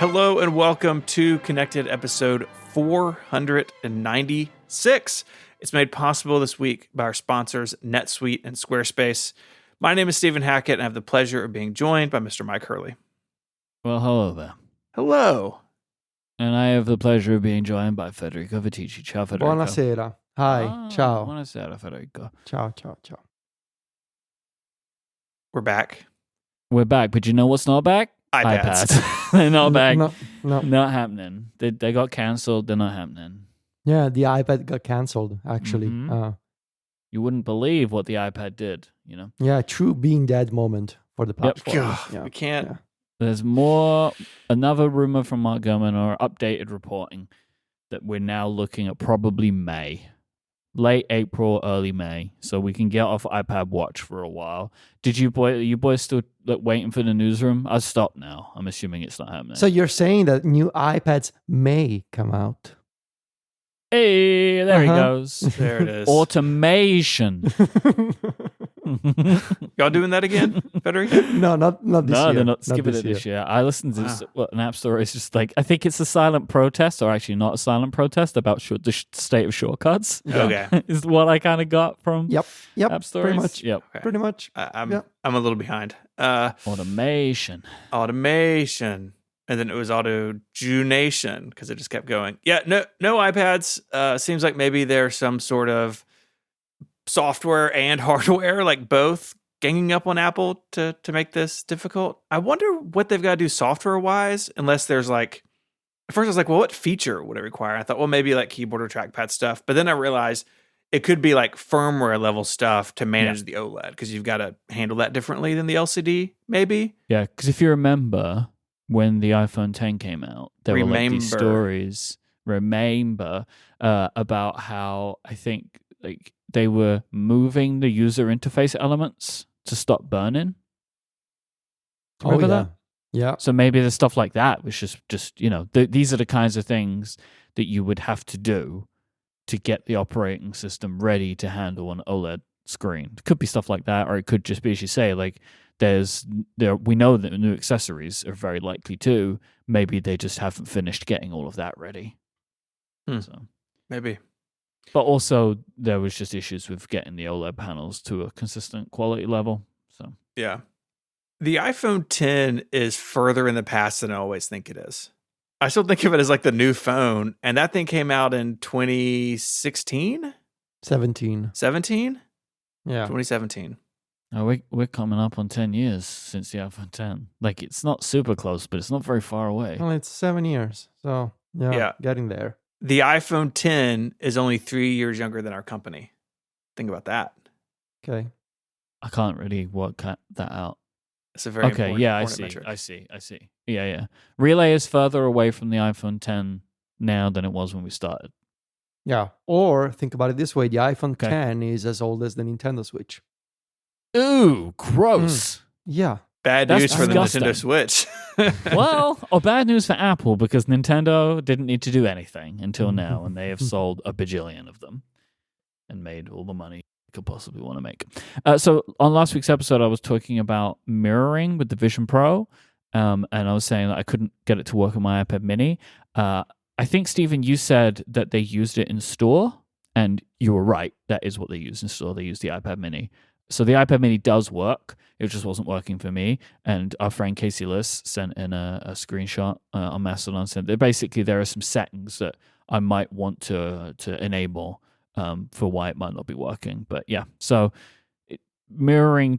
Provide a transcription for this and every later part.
Hello and welcome to Connected episode 496. It's made possible this week by our sponsors, NetSuite and Squarespace. My name is Stephen Hackett, and I have the pleasure of being joined by Mr. Myke Hurley. Well, hello there. Hello. And I have the pleasure of being joined by Federico Vitici. Ciao, Federico. Buonasera. Hi. Ciao. Buonasera, Federico. Ciao, ciao, ciao. We're back. We're back, but you know what's not back? iPads. They're not back. No. Not happening. They got cancelled. They're not happening. Yeah, the iPad got cancelled, actually. Mhm. You wouldn't believe what the iPad did, you know? Yeah, true being dead moment for the platform. God, Yeah. we can't. Yeah. There's another rumor from Mark Gurman or updated reporting that we're now looking at probably May. Late April, early May, so we can get off iPad Watch for a while. Did you boys still waiting for the newsroom? I've stopped now. I'm assuming it's not happening. So you're saying that new iPads may come out? Hey, there he goes. There it is. Automation. Y'all doing that again, Federico? No, not this year. No, they're not skipping this it this year. I listened to an app store. It's just like, I think it's a silent protest, or actually not a silent protest, about the state of shortcuts. Okay. Is what I kind of got from Yep. app stories. Pretty much. Yep. Okay. Pretty much. I'm Yeah. a little behind. Automation. And then it was auto-junation because it just kept going. Yeah, no iPads. Seems like maybe there's some sort of software and hardware, like both, ganging up on Apple to make this difficult. I wonder what they've got to do software-wise, unless there's like... At first I was like, well, what feature would it require? I thought, well, maybe like keyboard or trackpad stuff. But then I realized it could be like firmware level stuff to manage the OLED, because you've got to handle that differently than the LCD, maybe. Yeah, because if you remember when the iPhone 10 came out, there were like these stories, about how I think like they were moving the user interface elements to stop burning. Remember that? Yeah. So maybe the stuff like that was just these are the kinds of things that you would have to do to get the operating system ready to handle an OLED screen. It could be stuff like that, or it could just be, as you say, like we know that new accessories are very likely to. Maybe they just haven't finished getting all of that ready. So Maybe. But also there was just issues with getting the OLED panels to a consistent quality level. So Yeah. The iPhone 10 is further in the past than I always think it is. I still think of it as like the new phone, and that thing came out in 2016? 17. 17? Yeah. 2017. we're coming up on 10 years since the iPhone 10. Like, it's not super close, but it's not very far away. Well, it's 7 years. So, yeah, getting there. The iPhone 10 is only 3 years younger than our company. Think about that. Okay. I can't really work that out. It's a very important metric. I see. Yeah. Relay is further away from the iPhone 10 now than it was when we started. Yeah. Or think about it this way. The iPhone 10 is as old as the Nintendo Switch. Ooh, gross. Yeah. Bad That's news for the disgusting. Nintendo Switch. Well, or bad news for Apple, because Nintendo didn't need to do anything until now, and they have sold a bajillion of them and made all the money they could possibly want to make. So on last week's episode, I was talking about mirroring with the Vision Pro, and I was saying that I couldn't get it to work on my iPad mini. I think, Stephen, you said that they used it in store, and you were right. That is what they used in store. They used the iPad mini. So the iPad mini does work. It just wasn't working for me. And our friend Casey Liss sent in a screenshot on Mastodon. Said that basically there are some settings that I might want to enable for why it might not be working. But yeah, so mirroring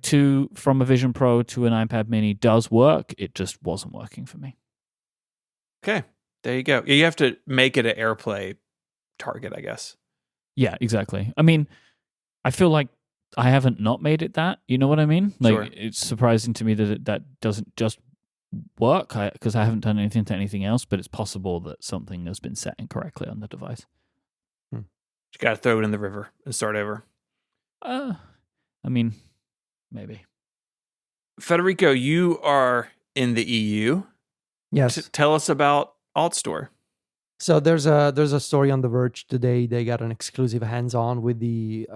from a Vision Pro to an iPad mini does work. It just wasn't working for me. Okay, there you go. You have to make it an AirPlay target, I guess. Yeah, exactly. I mean, I feel like I haven't not made it that. You know what I mean? Like, Sure. It's surprising to me that that doesn't just work, because I haven't done anything to anything else, but it's possible that something has been set incorrectly on the device. You got to throw it in the river and start over. I mean, maybe. Federico, you are in the EU. Yes. Tell us about AltStore. So there's a story on The Verge today. They got an exclusive hands-on with the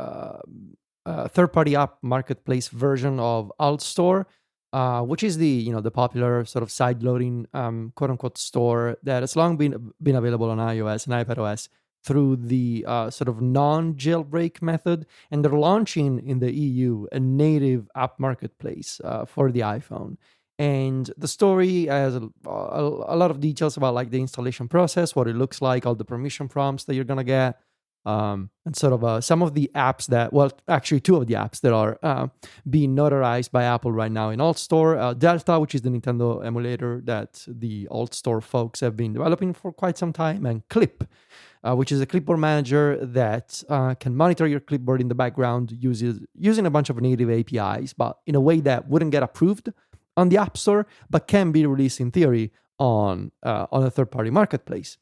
third-party app marketplace version of AltStore. which is the popular sort of side-loading quote unquote store that has long been available on iOS and iPadOS through the sort of non-jailbreak method, and they're launching in the EU a native app marketplace for the iPhone. And the story has a lot of details about like the installation process, what it looks like, all the permission prompts that you're gonna get, and sort of some of the apps that, well, actually two of the apps that are being notarized by Apple right now in Alt Store. Delta, which is the Nintendo emulator that the Alt Store folks have been developing for quite some time, and Clip, which is a clipboard manager that can monitor your clipboard in the background using a bunch of native APIs, but in a way that wouldn't get approved on the App Store, but can be released in theory on a third-party marketplace.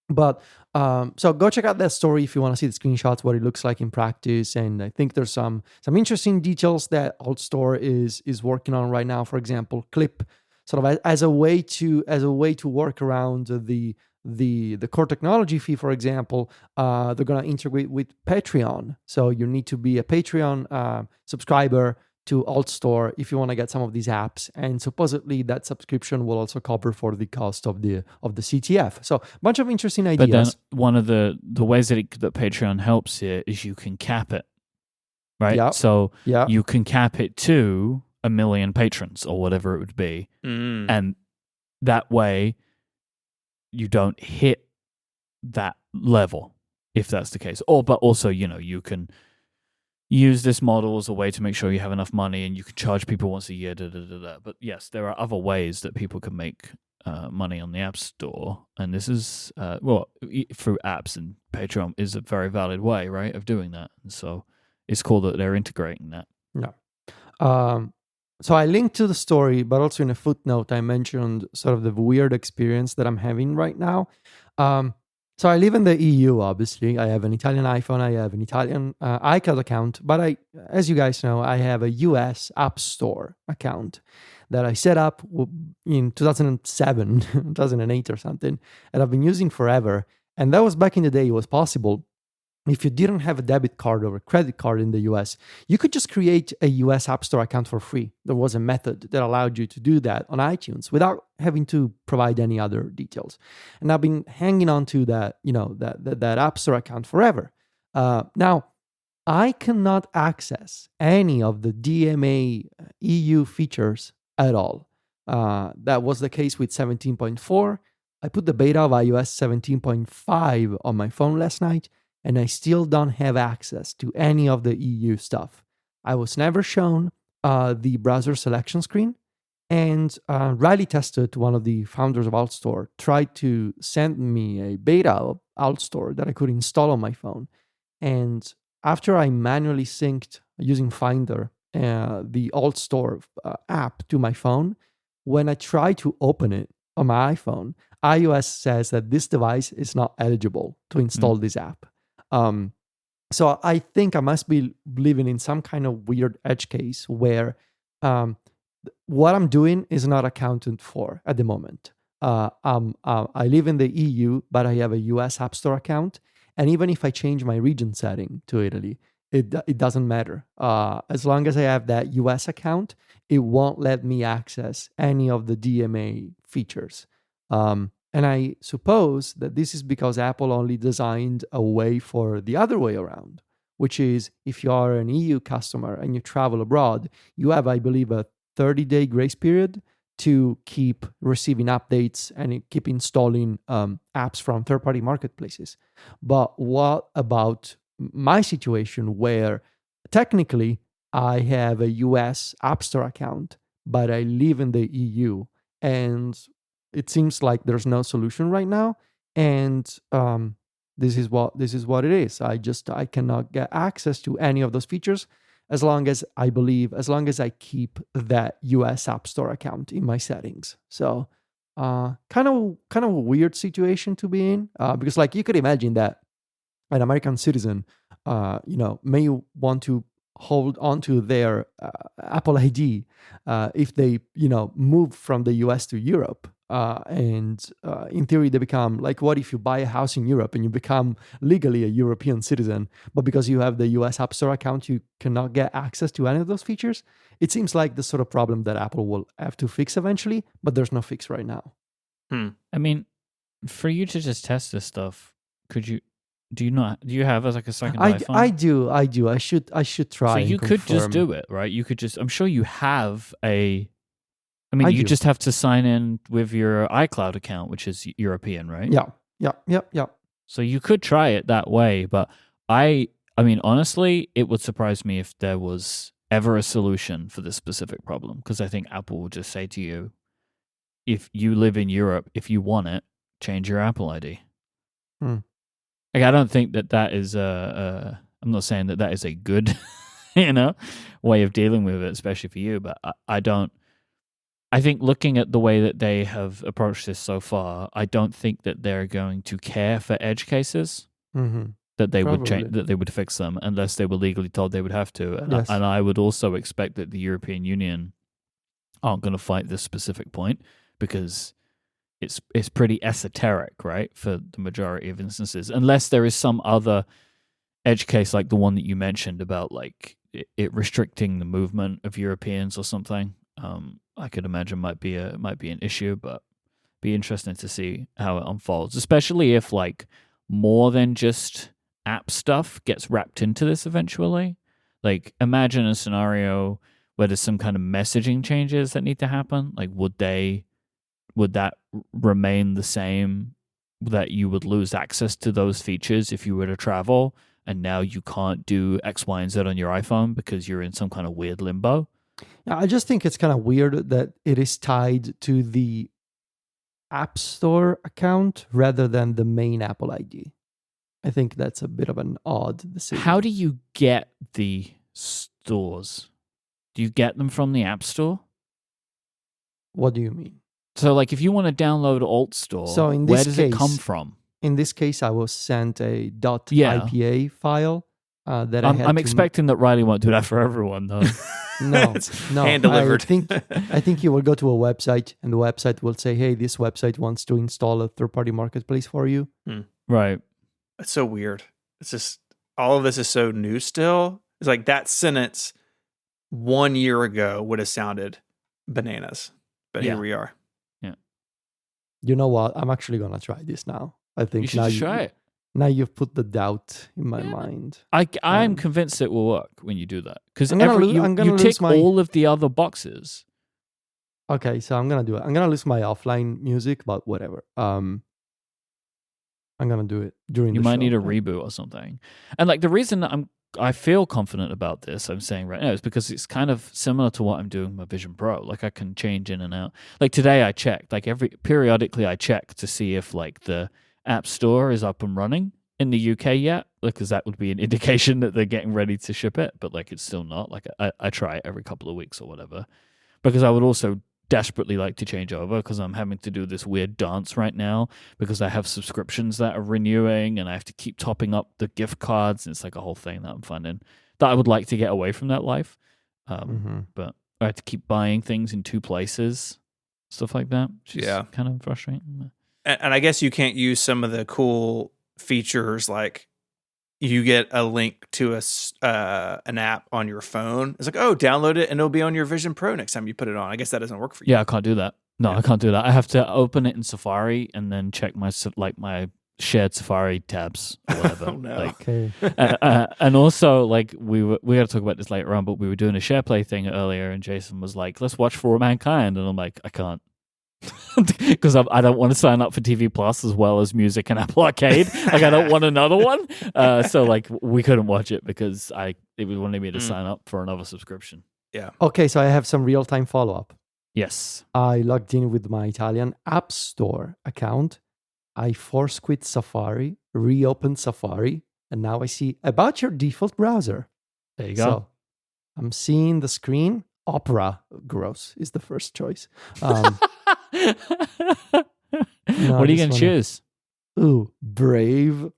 But so go check out that story if you want to see the screenshots, what it looks like in practice. And I think there's some interesting details that Alt Store is working on right now. For example, Clip, sort of as a way to work around the core technology fee. For example, they're going to integrate with Patreon, so you need to be a Patreon subscriber to Alt Store if you want to get some of these apps, and supposedly that subscription will also cover for the cost of the CTF. So a bunch of interesting ideas. But then one of the ways that Patreon helps here is you can cap it, right? Yeah. So Yeah. you can cap it to 1 million patrons or whatever it would be, and that way you don't hit that level if that's the case. But also, you can use this model as a way to make sure you have enough money, and you can charge people once a year. But yes, there are other ways that people can make money on the App Store, and this is through apps, and Patreon is a very valid way, right, of doing that. And so it's cool that they're integrating that. Yeah. So I linked to the story, but also in a footnote I mentioned sort of the weird experience that I'm having right now. So I live in the EU, obviously. I have an Italian iPhone. I have an Italian iCloud account. But as you guys know, I have a US App Store account that I set up in 2007, 2008 or something, and I've been using forever. And that was back in the day. It was possible. If you didn't have a debit card or a credit card in the US, you could just create a US App Store account for free. There was a method that allowed you to do that on iTunes without having to provide any other details. And I've been hanging on to that, that App Store account forever. Now, I cannot access any of the DMA EU features at all. That was the case with 17.4. I put the beta of iOS 17.5 on my phone last night, and I still don't have access to any of the EU stuff. I was never shown the browser selection screen, and Riley Tested, one of the founders of AltStore, tried to send me a beta of AltStore that I could install on my phone. And after I manually synced using Finder the AltStore app to my phone, when I try to open it on my iPhone, iOS says that this device is not eligible to install this app. So I think I must be living in some kind of weird edge case where what I'm doing is not accounted for at the moment. I live in the EU, but I have a US App Store account. And even if I change my region setting to Italy, it doesn't matter. As long as I have that US account, it won't let me access any of the DMA features. And I suppose that this is because Apple only designed a way for the other way around, which is if you are an EU customer and you travel abroad, you have, I believe, a 30-day grace period to keep receiving updates and keep installing apps from third-party marketplaces. But what about my situation where technically I have a US App Store account, but I live in the EU, and it seems like there's no solution right now, and this is what it is. I cannot get access to any of those features as long as I keep that US App Store account in my settings. So kind of a weird situation to be in, because like you could imagine that an American citizen may want to hold onto their Apple ID if they move from the US to Europe. and in theory they become like, what if you buy a house in Europe and you become legally a European citizen, but because you have the US App Store account, you cannot get access to any of those features? It seems like the sort of problem that Apple will have to fix eventually, but there's no fix right now. I mean, for you to just test this stuff, could you? Do you have like a second iPhone? I do. I should try. So and you could just confirm. do it, right? You could just. I'm sure you have a. I mean, I you do. just have to sign in with your iCloud account, which is European, right? Yeah. So you could try it that way, but I mean, honestly, it would surprise me if there was ever a solution for this specific problem, because I think Apple will just say to you, if you live in Europe, if you want it, change your Apple ID. Like, I don't think that is I'm not saying that is a good, way of dealing with it, especially for you, but I don't. I think looking at the way that they have approached this so far, I don't think that they're going to care for edge cases. That they would change, that they would fix them unless they were legally told they would have to. And, Yes. and I would also expect that the European Union aren't going to fight this specific point, because it's pretty esoteric, right, for the majority of instances, unless there is some other edge case like the one that you mentioned about like it restricting the movement of Europeans or something. I could imagine might be an issue, but be interesting to see how it unfolds, especially if like more than just app stuff gets wrapped into this eventually. Like, imagine a scenario where there's some kind of messaging changes that need to happen. Like, would that remain the same, that you would lose access to those features if you were to travel, and now you can't do X, Y, and Z on your iPhone because you're in some kind of weird limbo? Yeah, I just think it's kind of weird that it is tied to the App Store account rather than the main Apple ID. I think that's a bit of an odd decision. How do you get the stores? Do you get them from the App Store? What do you mean? So, like, if you want to download Alt Store, So in where this does it come case- from? In this case, I was sent a Yeah. .ipa file that I had I'm to expecting that Riley won't do that for everyone, though. No, It's no. hand delivered. I think you will go to a website, and the website will say, "Hey, this website wants to install a third-party marketplace for you." Right. It's so weird. It's just all of this is so new still. It's like that sentence 1 year ago would have sounded bananas, but Yeah. here we are. You know what? I'm actually gonna try this now. I think You should just try it. Now you've put the doubt in my mind. I'm convinced it will work when you do that, because I'm gonna you lose tick my- all of the other boxes. Okay, so I'm gonna do it. I'm gonna lose my offline music, but whatever. I'm gonna do it during You the show. might need a reboot or something. And like, the reason that I feel confident about this, I'm saying right now, is because it's kind of similar to what I'm doing with my Vision Pro. Like, I can change in and out. Like, today I checked, like periodically I check to see if like the App Store is up and running in the UK yet, because that would be an indication that they're getting ready to ship it, but like, it's still not. Like, I try it every couple of weeks or whatever, because I would also desperately like to change over, because I'm having to do this weird dance right now because I have subscriptions that are renewing and I have to keep topping up the gift cards, and it's like a whole thing that I'm finding that I would like to get away from that life. But I have to keep buying things in two places, stuff like that, which is kind of frustrating. And I guess you can't use some of the cool features, like you get a link to an app on your phone. It's like, oh, download it and it'll be on your Vision Pro next time you put it on. I guess that doesn't work for you. Yeah, I can't do that. No, I can't do that. I have to open it in Safari and then check my shared Safari tabs or whatever. Oh, no. Like, Okay. and also, like, we got to talk about this later on, but we were doing a share play thing earlier, and Jason was like, "Let's watch For All Mankind," and I'm like, I can't. Because I don't want to sign up for TV Plus as well as Music and Apple Arcade. Like, I don't want another one. So like, we couldn't watch it because it wanted me to sign up for another subscription. Yeah. Okay, so I have some real-time follow-up. Yes. I logged in with my Italian App Store account. I force quit Safari, reopened Safari, and now I see about your default browser. There you go. So I'm seeing the screen. Opera, gross, is the first choice. What are you going to choose? Ooh, Brave.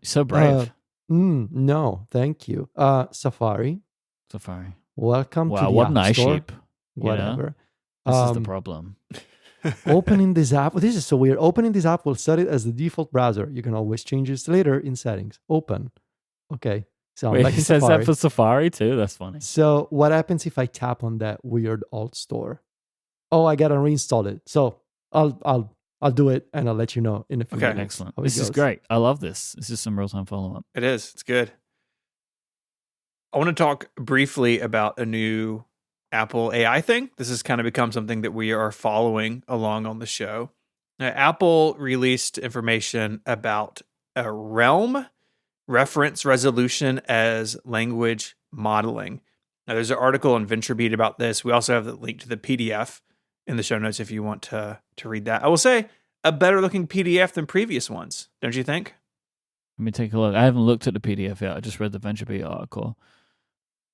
So brave. No, thank you. Safari. Safari. Welcome to Wow, the what an App eye Store. sheep. Whatever. This is the problem. Opening this app, this is so weird. Opening this app will set it as the default browser. You can always change this later in settings. Open. Okay. So I'm Wait, back it in says Safari. that for Safari too. That's funny. So what happens if I tap on that weird alt store? Oh, I gotta reinstall it. So I'll do it and I'll let you know in a few Okay. minutes. Excellent. how it This is goes. great. I love this. This is some real time follow up. It is. It's good. I want to talk briefly about a new Apple AI thing. This has kind of become something that we are following along on the show. Apple released information about a realm reference resolution as language modeling. Now, there's an article on VentureBeat about this. We also have the link to the PDF in the show notes if you want to read that. I will say a better looking PDF than previous ones, don't you think? Let me take a look. I haven't looked at the PDF yet. I just read the VentureBeat article.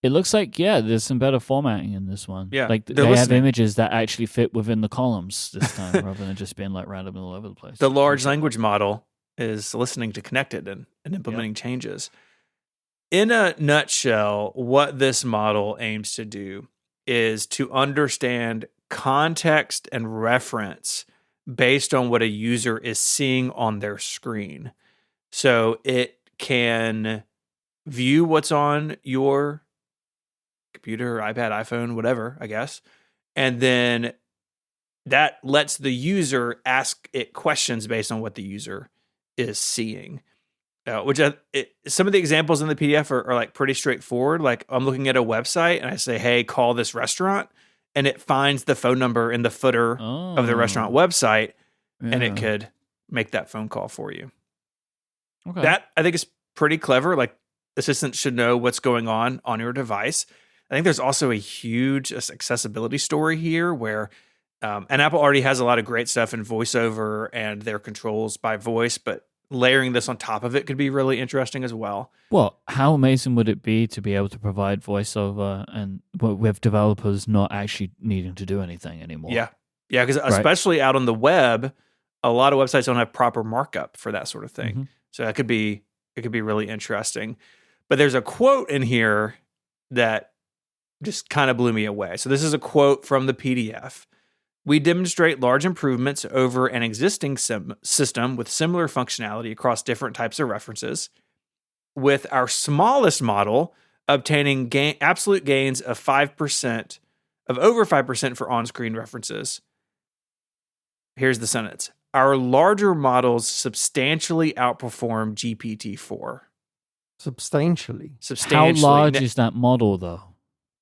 It looks like, there's some better formatting in this one. Yeah, Like they they're have listening. images that actually fit within the columns this time rather than just being like random all over the place. The large language model is listening to connected and implementing changes. In a nutshell, what this model aims to do is to understand context and reference based on what a user is seeing on their screen. So it can view what's on your computer, iPad, iPhone, whatever, I guess. And then that lets the user ask it questions based on what the user is seeing. Some of the examples in the PDF are like pretty straightforward. Like I'm looking at a website and I say, hey, call this restaurant. And it finds the phone number in the footer of the restaurant website. And it could make that phone call for you. Okay. That I think is pretty clever. Like assistants should know what's going on your device. I think there's also a huge accessibility story here where, and Apple already has a lot of great stuff in VoiceOver and their controls by voice, but layering this on top of it could be really interesting as well. Well, how amazing would it be to be able to provide voiceover and with developers not actually needing to do anything anymore? Yeah, because especially out on the web, a lot of websites don't have proper markup for that sort of thing. Mm-hmm. So it could be really interesting. But there's a quote in here that just kind of blew me away. So this is a quote from the PDF. We demonstrate large improvements over an existing system with similar functionality across different types of references. With our smallest model, obtaining absolute gains of over 5% for on-screen references. Here's the sentence. Our larger models substantially outperform GPT-4. Substantially. How large is that model, though?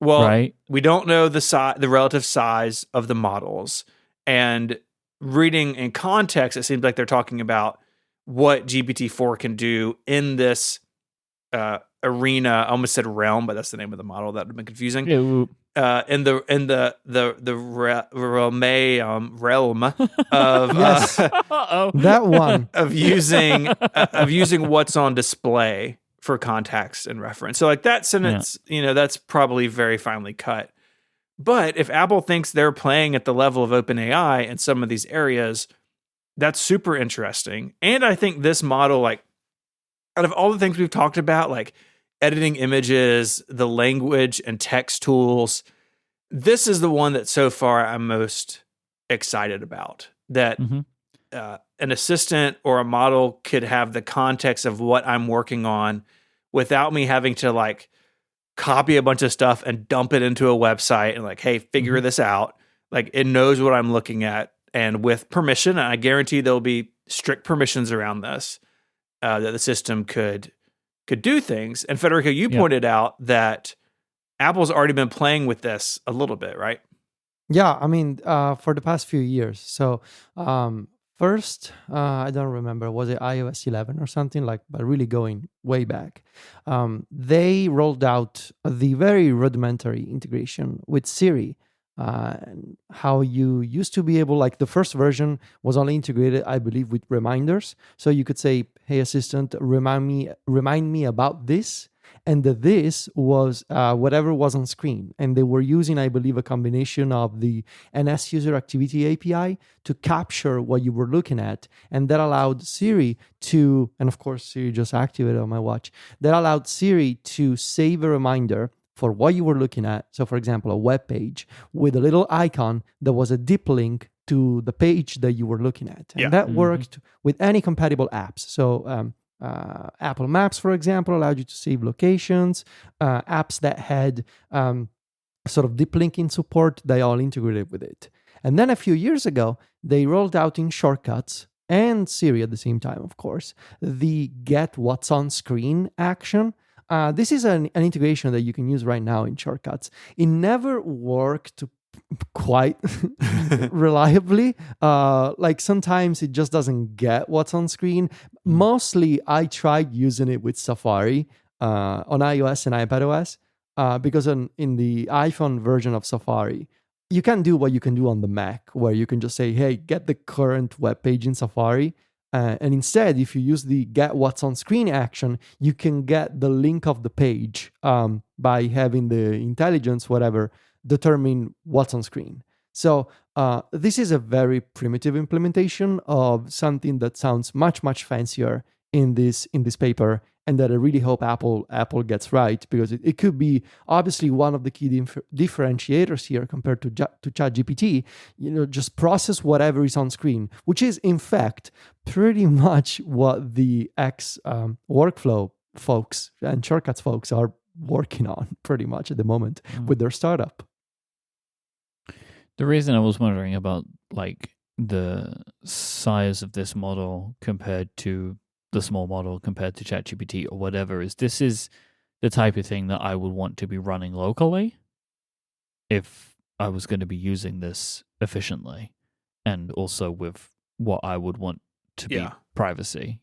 Well, right? We don't know the relative size of the models. And reading in context, it seems like they're talking about what GPT-4 can do in this arena. I almost said realm, but that's the name of the model. That would have been confusing. Yeah. In the realm of Yes. That one of using what's on display for context and reference. So like that sentence, that's probably very finely cut. But if Apple thinks they're playing at the level of OpenAI in some of these areas, that's super interesting. And I think this model, like out of all the things we've talked about, like editing images, the language and text tools, this is the one that so far I'm most excited about. That an assistant or a model could have the context of what I'm working on without me having to like copy a bunch of stuff and dump it into a website and like, hey, figure this out. Like it knows what I'm looking at, and with permission, and I guarantee there'll be strict permissions around this, that the system could do things. And Federico, you pointed out that Apple's already been playing with this a little bit, right? Yeah, I mean, for the past few years. So first, I don't remember, was it iOS 11 or something like, but really going way back. They rolled out the very rudimentary integration with Siri. How you used to be able, like the first version was only integrated, I believe, with reminders. So you could say, "Hey assistant, remind me about this," and this was whatever was on screen. And they were using, I believe, a combination of the NS User Activity API to capture what you were looking at, and that allowed Siri to, and of course Siri just activated on my watch, that allowed Siri to save a reminder for what you were looking at. So for example, a web page with a little icon that was a deep link to the page that you were looking at. And Yeah. that worked with any compatible apps. So Apple Maps, for example, allowed you to save locations. Apps that had sort of deep linking support, they all integrated with it. And then a few years ago, they rolled out in Shortcuts and Siri at the same time, of course, the get what's on screen action. This is an integration that you can use right now in Shortcuts. It never worked quite reliably. Like sometimes it just doesn't get what's on screen. Mostly I tried using it with Safari on iOS and iPadOS because in the iPhone version of Safari, you can do what you can do on the Mac, where you can just say, hey, get the current web page in Safari. And instead, if you use the get what's on screen action, you can get the link of the page by having the intelligence, whatever, determine what's on screen. So this is a very primitive implementation of something that sounds much, much fancier in this paper, and that I really hope Apple gets right, because it could be obviously one of the key differentiators here compared to ChatGPT. Just process whatever is on screen, which is in fact pretty much what the X workflow folks and Shortcuts folks are working on pretty much at the moment with their startup. The reason I was wondering about like the size of this model compared to the small model compared to ChatGPT or whatever is this is the type of thing that I would want to be running locally if I was going to be using this efficiently, and also with what I would want to be privacy,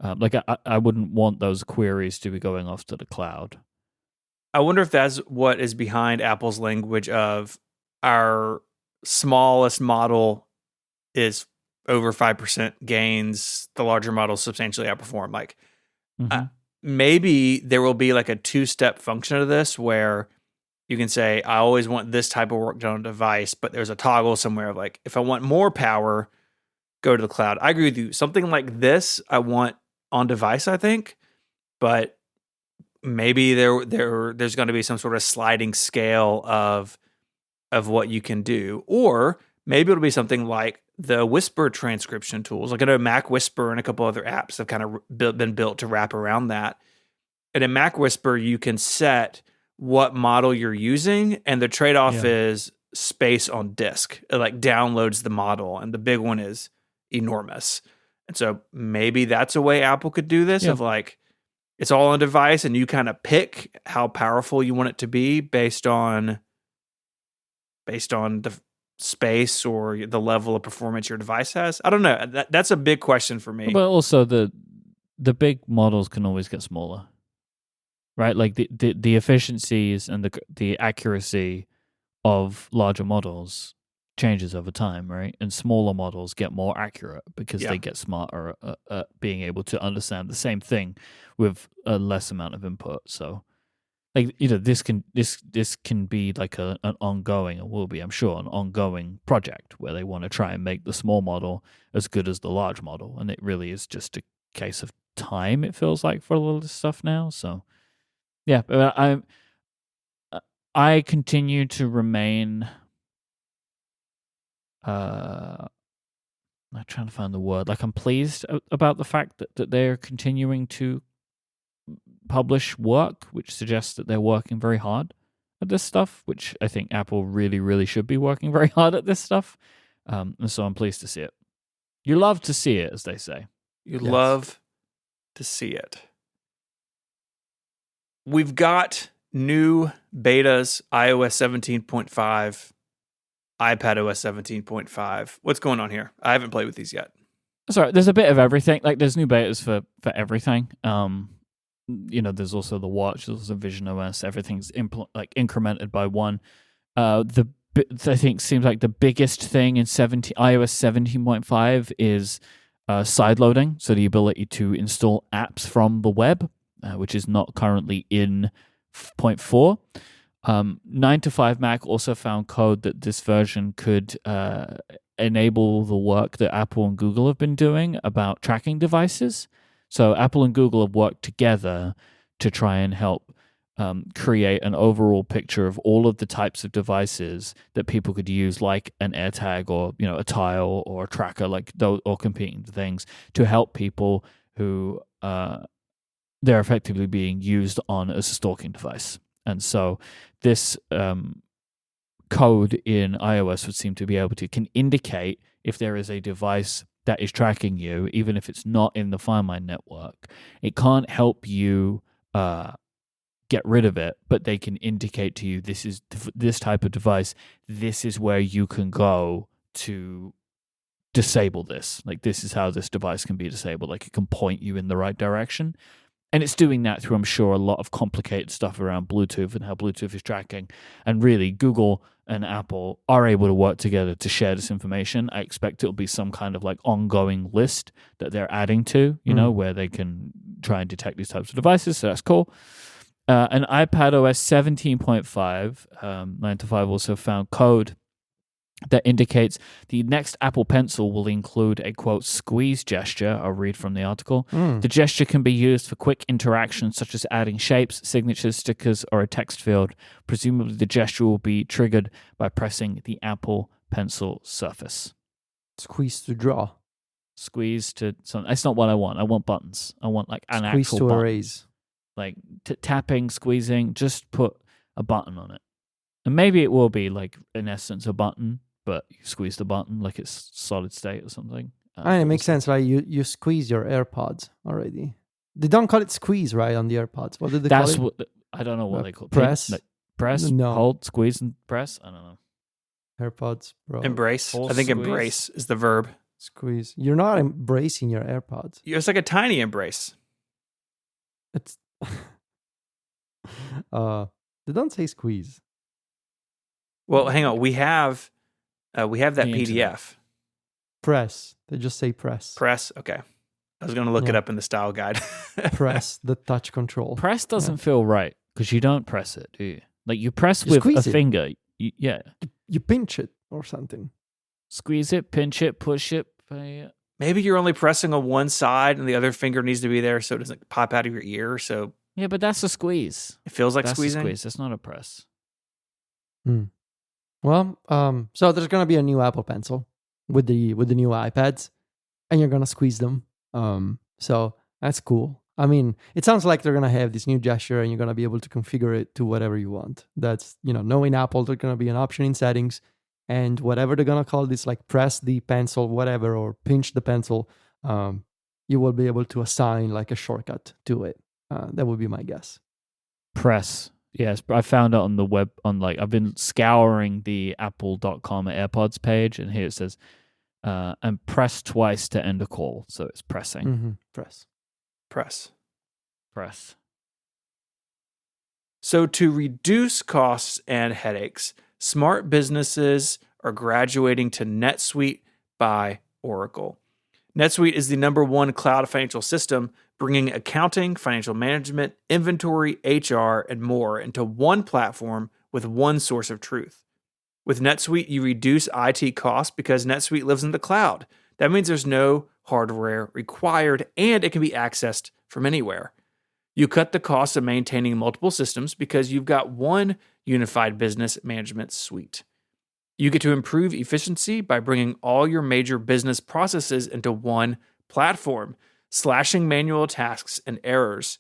like I wouldn't want those queries to be going off to the cloud. I wonder if that's what is behind Apple's language of our smallest model is over 5% gains, the larger models substantially outperform. Like maybe there will be like a two-step function of this where you can say, I always want this type of work done on a device, but there's a toggle somewhere of like, if I want more power, go to the cloud. I agree with you. Something like this, I want on device, I think, but maybe there's going to be some sort of sliding scale of what you can do, or maybe it'll be something like the Whisper transcription tools. Like I know Mac Whisper and a couple other apps have kind of been built to wrap around that. And in Mac Whisper, you can set what model you're using, and the trade-off is space on disk. It like downloads the model, and the big one is enormous. And so maybe that's a way Apple could do this of like, it's all on device, and you kind of pick how powerful you want it to be based on the space or the level of performance your device has. I don't know. That's a big question for me. But also the big models can always get smaller, right? Like the efficiencies and the accuracy of larger models changes over time, right? And smaller models get more accurate because they get smarter at being able to understand the same thing with a less amount of input. So like, this can be like an ongoing, or will be, I'm sure, an ongoing project where they want to try and make the small model as good as the large model. And it really is just a case of time, it feels like, for a lot of this stuff now. So yeah, but I continue to remain I'm trying to find the word. Like, I'm pleased about the fact that they're continuing to publish work, which suggests that they're working very hard at this stuff, which I think Apple really, really should be working very hard at this stuff. And so I'm pleased to see it. You love to see it, as they say. You love to see it. We've got new betas, iOS 17.5, iPadOS 17.5. What's going on here? I haven't played with these yet. Sorry, there's a bit of everything. Like, there's new betas for everything. There's also the watch, there's also Vision OS. Everything's incremented by one. I think seems like the biggest thing in iOS 17.5 is sideloading, so the ability to install apps from the web, which is not currently in 0.4. 9to5Mac also found code that this version could enable the work that Apple and Google have been doing about tracking devices. So Apple and Google have worked together to try and help create an overall picture of all of the types of devices that people could use, like an AirTag or a Tile or a tracker, like those, or competing things, to help people who they're effectively being used on as a stalking device. And so this code in iOS would seem to be able to can indicate if there is a device that is tracking you, even if it's not in the Find My network. It can't help you get rid of it, but they can indicate to you, this is this type of device, this is where you can go to disable this. Like, this is how this device can be disabled. Like, it can point you in the right direction. And it's doing that through, I'm sure, a lot of complicated stuff around Bluetooth and how Bluetooth is tracking. And really, Google and Apple are able to work together to share this information. I expect it'll be some kind of like ongoing list that they're adding to, where they can try and detect these types of devices. So that's cool. And iPadOS 17.5, 9 to 5 also found code that indicates the next Apple Pencil will include a, quote, squeeze gesture. I'll read from the article. The gesture can be used for quick interactions such as adding shapes, signatures, stickers, or a text field. Presumably the gesture will be triggered by pressing the Apple Pencil surface. Squeeze to draw. Squeeze to something. That's not what I want. I want buttons. I want like an Squeeze actual to button. erase. Like tapping, squeezing, just put a button on it. And maybe it will be like, in essence, a button, but you squeeze the button like it's solid state or something. It makes sense. Like you squeeze your AirPods already. They don't call it squeeze, right, on the AirPods. What did they call it? I don't know what they call it. Press? Press, No. hold, squeeze, and press. I don't know. AirPods, bro. Embrace. Full I think squeeze. embrace is the verb. Squeeze. You're not embracing your AirPods. It's like a tiny embrace. It's they don't say squeeze. Well, hang on. We have that The PDF. internet. Press. They just say press. Press. Okay. I was going to look it up in the style guide. Press the touch control. Press doesn't feel right because you don't press it, do you? Like, you press You with squeeze a it. finger. Yeah. You pinch it or something. Squeeze it, pinch it, push it. Play it. Maybe you're only pressing on one side and the other finger needs to be there so it doesn't pop out of your ear. So Yeah, but that's a squeeze. it feels like That's squeezing. a squeeze. That's not a press. Well, so there's gonna be a new Apple Pencil with the new iPads, and you're gonna squeeze them. So that's cool. I mean, it sounds like they're gonna have this new gesture, and you're gonna be able to configure it to whatever you want. That's, knowing Apple, there's gonna be an option in settings, and whatever they're gonna call this, like press the pencil, whatever, or pinch the pencil, you will be able to assign like a shortcut to it. That would be my guess. Press. Yes, I found it on the web. I've been scouring the apple.com AirPods page, and here it says, and press twice to end a call. So it's pressing. Press. Press. So to reduce costs and headaches, smart businesses are graduating to NetSuite by Oracle. NetSuite is the #1 cloud financial system, bringing accounting, financial management, inventory, HR, and more into one platform with one source of truth. With NetSuite, you reduce IT costs because NetSuite lives in the cloud. That means there's no hardware required, and it can be accessed from anywhere. You cut the cost of maintaining multiple systems because you've got one unified business management suite. You get to improve efficiency by bringing all your major business processes into one platform, slashing manual tasks and errors.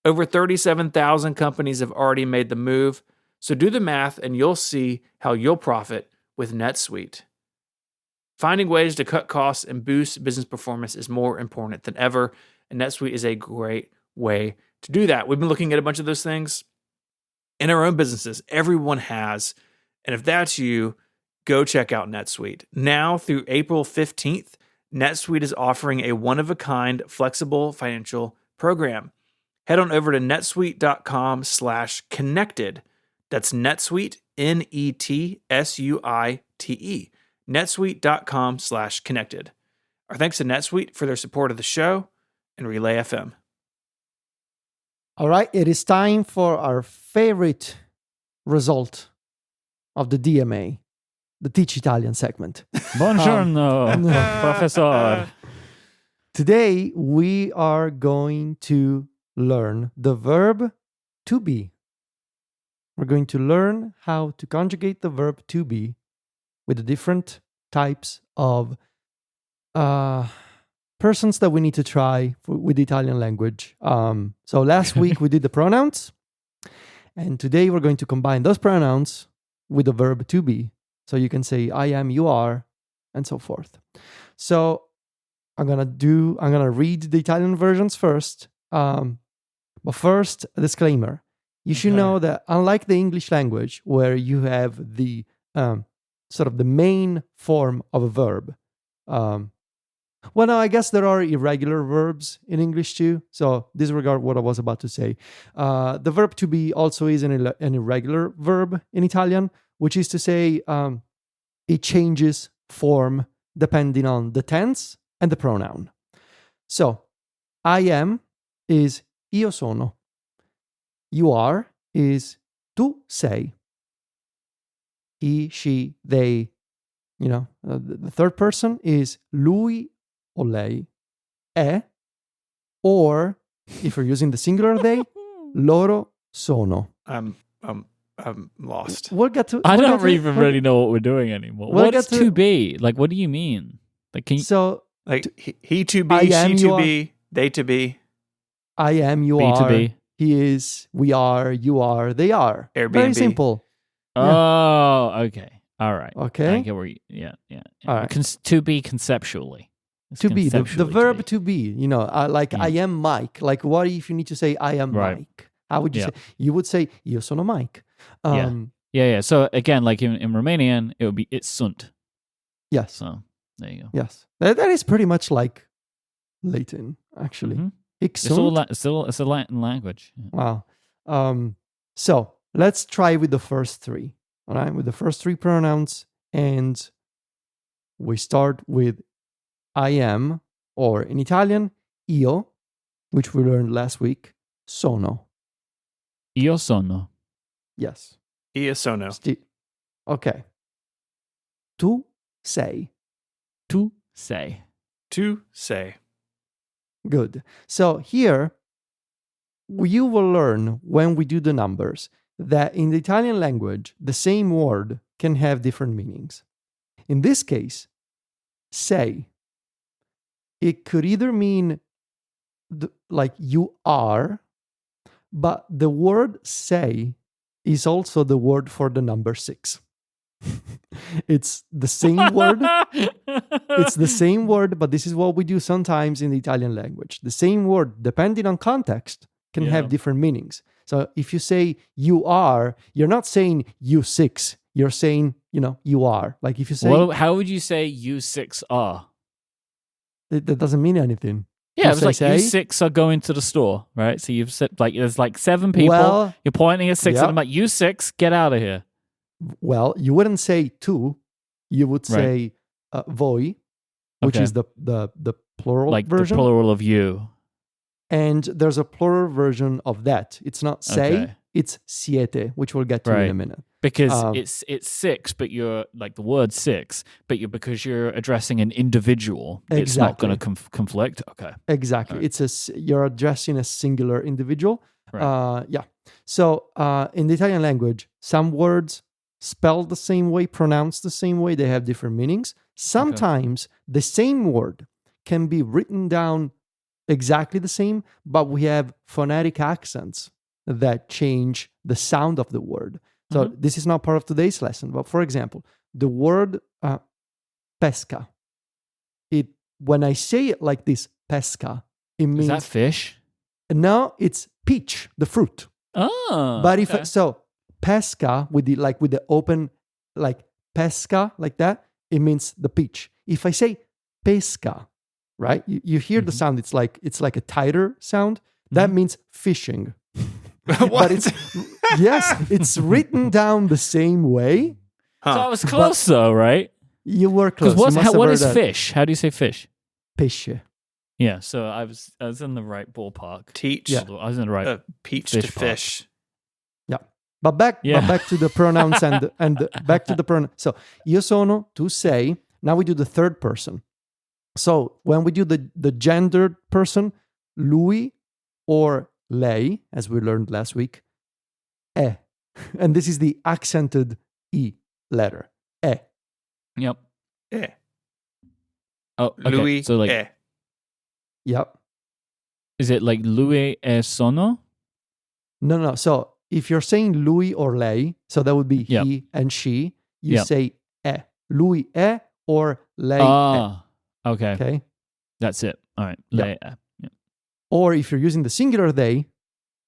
Over 37,000 companies have already made the move, so do the math and you'll see how you'll profit with NetSuite. Finding ways to cut costs and boost business performance is more important than ever, and NetSuite is a great way to do that. We've been looking at a bunch of those things in our own businesses. Everyone has. And if that's you, go check out NetSuite. Now through April 15th, NetSuite is offering a one-of-a-kind flexible financial program. Head on over to netsuite.com/connected. That's NetSuite, NETSUITE. netsuite.com/connected. Our thanks to NetSuite for their support of the show and Relay FM. All right, it is time for our favorite result of the DMA, the Teach Italian segment. Buongiorno, professor. Today, we are going to learn the verb to be. we're going to learn how to conjugate the verb to be with the different types of persons that we need to try with the Italian language. So last week we did the pronouns, and today we're going to combine those pronouns with the verb to be. So you can say I am, you are, and so forth. So I'm gonna read the Italian versions first. But first, a disclaimer. You should know that unlike the English language, where you have the sort of the main form of a verb, well, no, I guess there are irregular verbs in English too. So disregard what I was about to say. The verb to be also is an irregular verb in Italian, which is to say it changes form depending on the tense and the pronoun. So, I am is io sono. You are is tu sei. He, she, they. The third person is lui o lei. È, or if you're using the singular they, loro sono. I'm lost. We'll get to. I don't even really know what we're doing anymore. We'll What's get to- to be? Like, what do you mean? Like, can you? So, Like he to be, I am, she you to are. be, they to be. I am, you Be to are. be. He is, we are, you are, they are. Very Airbnb. simple. Oh, okay. All right. Okay. I get where you. Yeah. All right. To be conceptually. It's To be, the conceptually verb be. to be, like Yeah. I am Myke. Like, what if you need to say I am Right. Myke? How would you Yeah. say? You would say io sono Myke. Yeah. So again, like in Romanian, it would be it's sunt. Yes. So there you go. Yes. That is pretty much like Latin, actually. Mhm. Hic It's all sunt. it's a Latin language. Yeah. Wow. So let's try with the first three. All right, with the first three pronouns, and we start with I am, or in Italian, io, which we learned last week, sono. Io sono. Yes. Io sono. Okay. Tu sei. Tu sei. To say. Good. So here, you will learn when we do the numbers that in the Italian language, the same word can have different meanings. In this case, sei, it could either mean like you are, but the word sei is also the word for the number 6. It's the same word. It's the same word, but this is what we do sometimes in the Italian language. The same word, depending on context, can have different meanings. So if you say you are, you're not saying you 6. You're saying, you are. Like if you say... Well, how would you say you 6 are? That doesn't mean anything. Yeah, You it's like say, you 6 are going to the store, right? So you've said, like, there's like 7 people. Well, you're pointing at 6 yep. and I'm like, you 6, get out of here. Well, you wouldn't say tu. You would say voi, which Okay. is the plural Like version. the plural of you. And there's a plural version of that. It's not sei, Okay. it's siete, which we'll get to in a Right. minute. Because it's 6, but you're like the word 6, but because you're addressing an individual, it's not going to conflict. Okay. Exactly. Right. You're addressing a singular individual. Right. Yeah. So in the Italian language, some words spelled the same way, pronounced the same way, they have different meanings. Sometimes the same word can be written down exactly the same, but we have phonetic accents that change the sound of the word. So this is not part of today's lesson, but for example, the word pesca, when I say it like this, pesca, it means... Is that fish? No, it's peach, the fruit. Oh. But if so, pesca with the open, like pesca, like that, it means the peach. If I say pesca, right? You hear the sound. It's like a tighter sound. That means fishing. But it's written down the same way. Huh. So I was close though, right? You were close. Because You must have what heard is that. fish? How do you say fish? Pesce. Yeah, so I was in the right ballpark. Teach Yeah. I was in the right. peach Fish to pot. fish. But back to the pronouns and back to the pronoun. So io sono, tu sei. Now we do the third person. So when we do the gendered person, lui or lei, as we learned last week, è. And this is the accented E letter. E. Yep. Eh. Oh, okay. Lui So like, eh. Yep. is it like lui e sono? No. So if you're saying lui or lei, so that would be Yep. he and she, you Yep. say e. Lui e or lei Ah, okay. e. Okay. That's it. All right. Yep. Le- yeah. Or if you're using the singular they,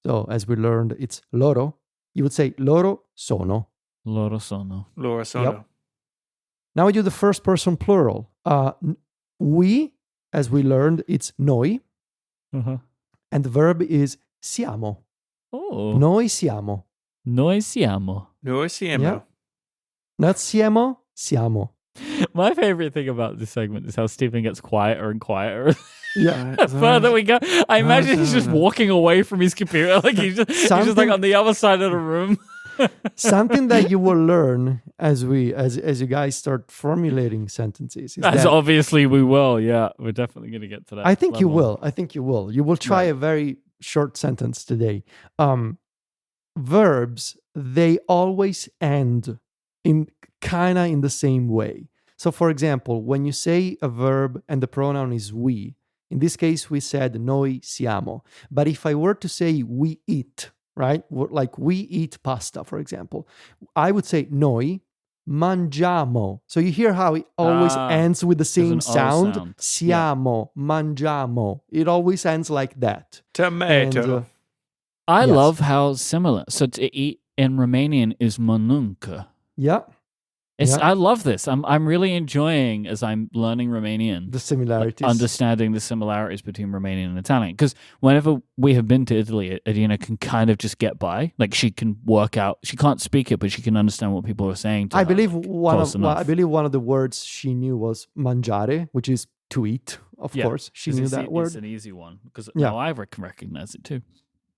so as we learned, it's loro, you would say loro sono. Loro sono. Loro sono. Yep. Now we do the first person plural. We, as we learned, it's noi, Uh-huh. and the verb is siamo. Oh. Noi siamo. Noi siamo. Noi siamo. Yeah. Not siamo, siamo. My favorite thing about this segment is how Stephen gets quieter and quieter. Yeah. The further we go, I imagine he's just walking away from his computer, like he's just like Something- on the other side of the room. Something that you will learn as you guys start formulating sentences is As that obviously we will. Yeah, we're definitely going to get to that. I think you level. will. I think you will. You will try a very short sentence today. Verbs, they always end in kind of in the same way. So for example, when you say a verb and the pronoun is we, in this case we said noi siamo. But if I were to say we eat, right? Like we eat pasta, for example, I would say noi mangiamo. So you hear how it always ends with the same an O sound. sound. Siamo, mangiamo. It always ends like that. Tomato. And, I Yes. love how similar. So to eat in Romanian is mănâncă. Yeah, It's, Yeah. I love this. I'm really enjoying as I'm learning Romanian. the similarities. Understanding the similarities between Romanian and Italian. Because whenever we have been to Italy, Adina can kind of just get by. Like she can work out. She can't speak it, but she can understand what people are saying to I her. believe close enough. I believe one of the words she knew was mangiare, which is to eat. Of Yeah, course, she 'Cause knew it's, that word. It's an easy one because Yeah. now I can recognize it too.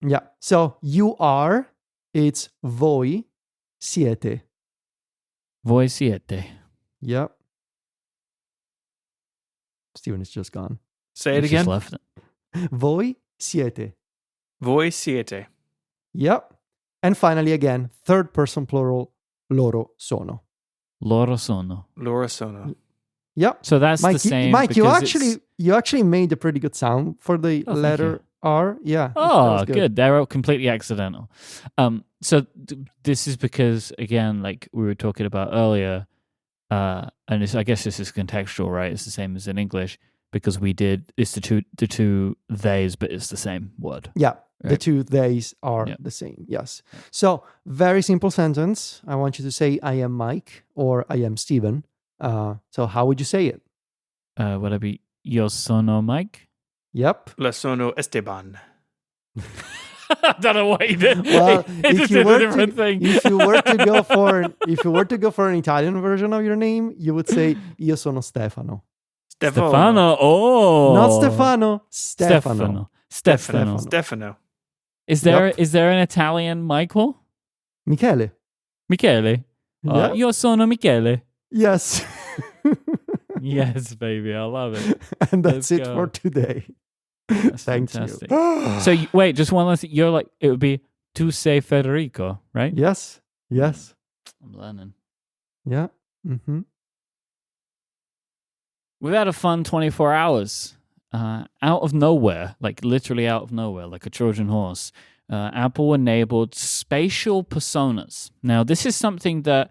Yeah. So you are. It's voi siete. Voi siete. Yep. Steven is just gone. Say it He's just again. left it. Voi siete. Voi siete. Yep. And finally, again, third person plural, loro sono. Loro sono. Loro sono. Yep. So that's Mike, the same. Mike, you because it's- actually made a pretty good sound for the Oh, thank letter you. R. Yeah. that Oh, was good. They're completely accidental. So this is because, again, like we were talking about earlier, and I guess this is contextual, right? It's the same as in English because it's the two theys, but it's the same word. Yeah, the Right. two theys are Yeah. the same. Yes. So very simple sentence. I want you to say I am Mike or I am Steven. So how would you say it? Would I be Yo sono Mike? Yep. La sono Esteban. I don't know what you did. Well, It just did a different thing. if you were to go for an Italian version of your name, you would say Io sono Stefano. Stefano. Oh, Not Stefano, Stefano. Stefano. Stefano. Is there Yep. is there an Italian Michael? Michele. Michele. Yeah. Io sono Michele. Yes. Yes, baby, I love it. And that's Let's it go. for today. That's Thank fantastic. you. So wait, just one last thing. You're like, it would be tu sei Federico, right? Yes. Yes. I'm learning. Yeah. Mm-hmm. We've had a fun 24 hours. Out of nowhere, like literally out of nowhere, like a Trojan horse, Apple enabled spatial personas. Now, this is something that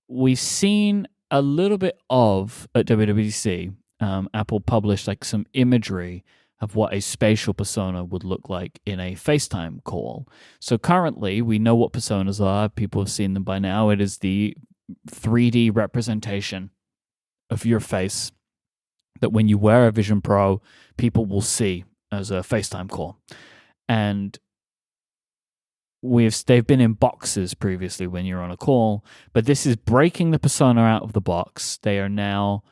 we've seen a little bit of at WWDC. Apple published like some imagery of what a spatial persona would look like in a FaceTime call. So currently, we know what personas are. People have seen them by now. It is the 3D representation of your face that when you wear a Vision Pro, people will see as a FaceTime call. And they've been in boxes previously when you're on a call, but this is breaking the persona out of the box. They are now,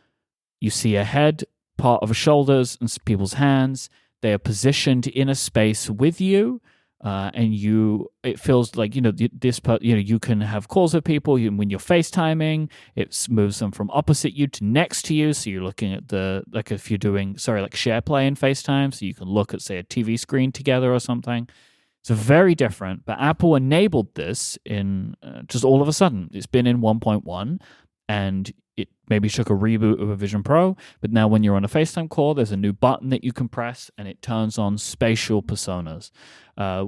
you see a head, part of shoulders, and people's hands. They are positioned in a space with you, and it feels like, you can have calls with people. When you're FaceTiming, it moves them from opposite you to next to you. So you're looking at if you're doing, share play in FaceTime, so you can look at, say, a TV screen together or something. So very different, but Apple enabled this in just all of a sudden. It's been in 1.1, and it maybe took a reboot of a Vision Pro, but now when you're on a FaceTime call, there's a new button that you can press, and it turns on spatial personas.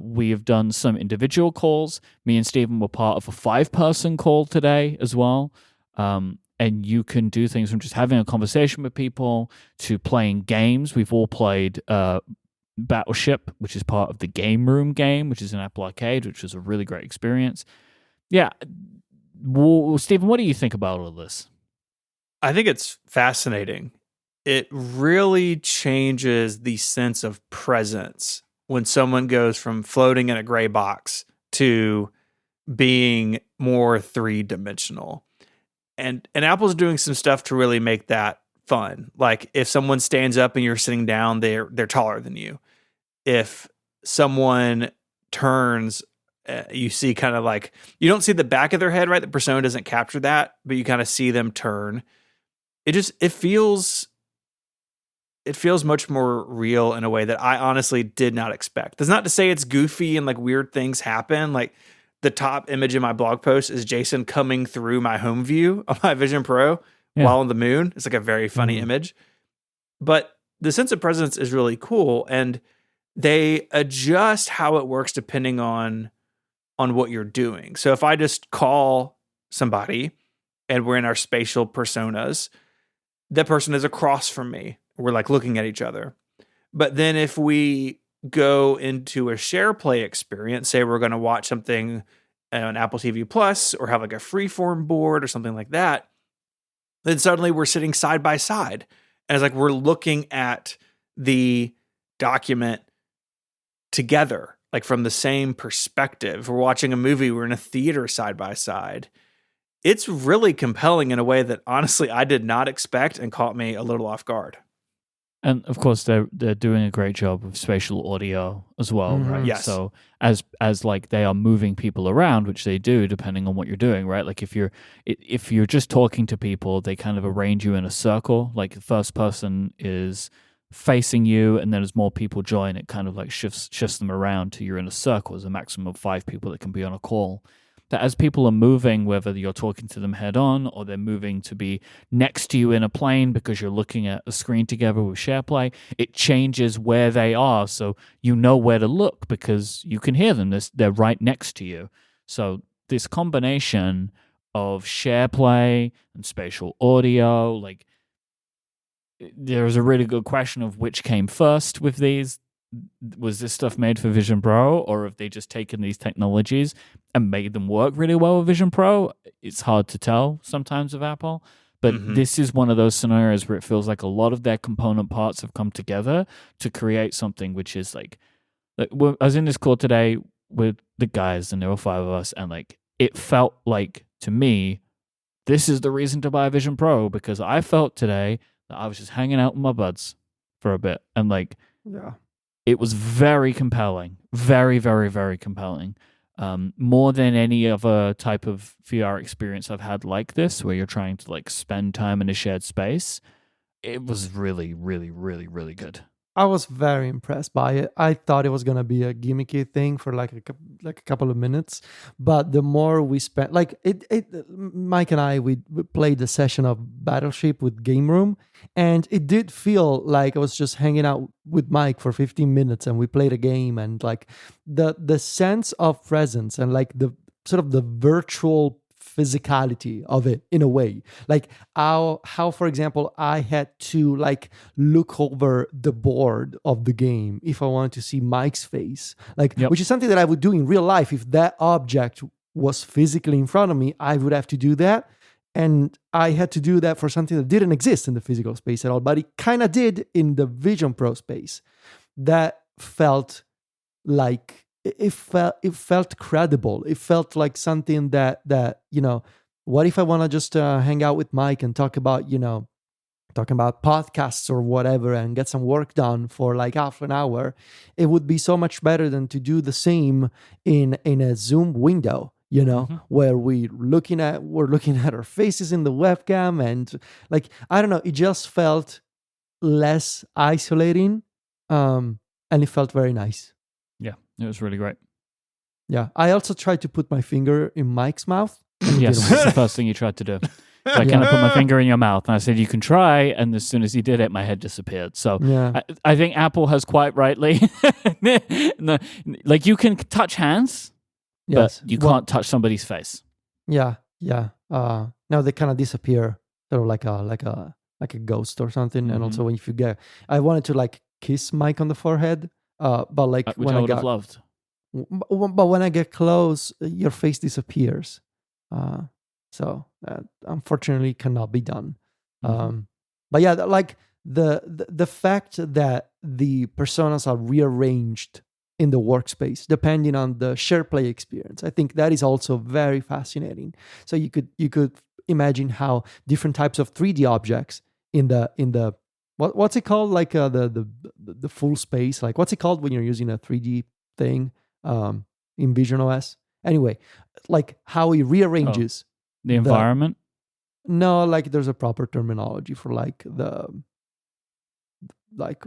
We have done some individual calls. Me and Stephen were part of a 5-person call today as well. And you can do things from just having a conversation with people to playing games. We've all played Battleship, which is part of the Game Room game, which is an Apple Arcade, which was a really great experience. Yeah. Well, Stephen, what do you think about all this? I think it's fascinating. It really changes the sense of presence when someone goes from floating in a gray box to being more 3-dimensional. And Apple's doing some stuff to really make that fun. Like if someone stands up and you're sitting down, they're taller than you. If someone turns, you see kind of like, you don't see the back of their head, right? The persona doesn't capture that, but you kind of see them turn. It feels much more real in a way that I honestly did not expect. That's not to say it's goofy and like weird things happen. Like the top image in my blog post is Jason coming through my home view of my Vision Pro while on the moon. It's like a very funny image. But the sense of presence is really cool, and they adjust how it works depending on what you're doing. So if I just call somebody and we're in our spatial personas, that person is across from me. We're like looking at each other. But then if we go into a share play experience, say we're going to watch something on Apple TV Plus or have like a freeform board or something like that, then suddenly we're sitting side by side. And it's like we're looking at the document together, like from the same perspective. We're watching a movie, we're in a theater side by side. It's really compelling in a way that honestly I did not expect and caught me a little off guard. And of course, they're doing a great job with spatial audio as well, right? Yes. So as like they are moving people around, which they do depending on what you're doing, right? Like if you're just talking to people, they kind of arrange you in a circle. Like the first person is facing you, and then as more people join, it kind of like shifts them around to you're in a circle. There's a maximum of 5 people that can be on a call. That as people are moving, whether you're talking to them head on or they're moving to be next to you in a plane because you're looking at a screen together with SharePlay, it changes where they are. So you know where to look because you can hear them. They're right next to you. So this combination of SharePlay and spatial audio, like there's a really good question of which came first with these. Was this stuff made for Vision Pro, or have they just taken these technologies and made them work really well with Vision Pro? It's hard to tell sometimes with Apple, but this is one of those scenarios where it feels like a lot of their component parts have come together to create something which is like I was in this call today with the guys, and there were 5 of us, and like it felt like to me, this is the reason to buy a Vision Pro, because I felt today that I was just hanging out with my buds for a bit, and like it was very compelling, very, very, very compelling. More than any other type of VR experience I've had like this, where you're trying to like spend time in a shared space. It was really, really, really, really good. I was very impressed by it. I thought it was gonna be a gimmicky thing for like a couple of minutes, but the more we spent, like Myke and I, we played the session of Battleship with Game Room, and it did feel like I was just hanging out with Myke for 15 minutes, and we played a game, and like the sense of presence and like the sort of the virtual physicality of it in a way, like how for example I had to like look over the board of the game if I wanted to see Myke's face, like which is something that I would do in real life. If that object was physically in front of me, I would have to do that, and I had to do that for something that didn't exist in the physical space at all, but it kind of did in the Vision Pro space. That felt like it felt credible. It felt like something that you know, what if I want to just hang out with Myke and talk about podcasts or whatever and get some work done for like half an hour? It would be so much better than to do the same in a Zoom window, you know, where we're looking at our faces in the webcam, and like I don't know, it just felt less isolating, and it felt very nice. Yeah, it was really great. Yeah. I also tried to put my finger in Myke's mouth. and it Yes, didn't that's work. the first thing you tried to do. So I kind of put my finger in your mouth, and I said, "You can try." And as soon as he did it, my head disappeared. So Yeah. I think Apple has quite rightly, like you can touch hands, Yes. but you Well, can't touch somebody's face. Yeah. Yeah. Now they kind of disappear, sort of like a ghost or something. And Mhm. also, if you get, I wanted to like kiss Myke on the forehead, but like Which when I I would have got, loved. but when I get close, your face disappears. So that unfortunately cannot be done. Mhm. But yeah, like the fact that the personas are rearranged in the workspace depending on the share play experience, I think that is also very fascinating. So you could imagine how different types of 3D objects in the what's it called, like the full space, like what's it called when you're using a 3D thing in Vision OS. Anyway, like how it rearranges The environment. no, like there's a proper terminology for like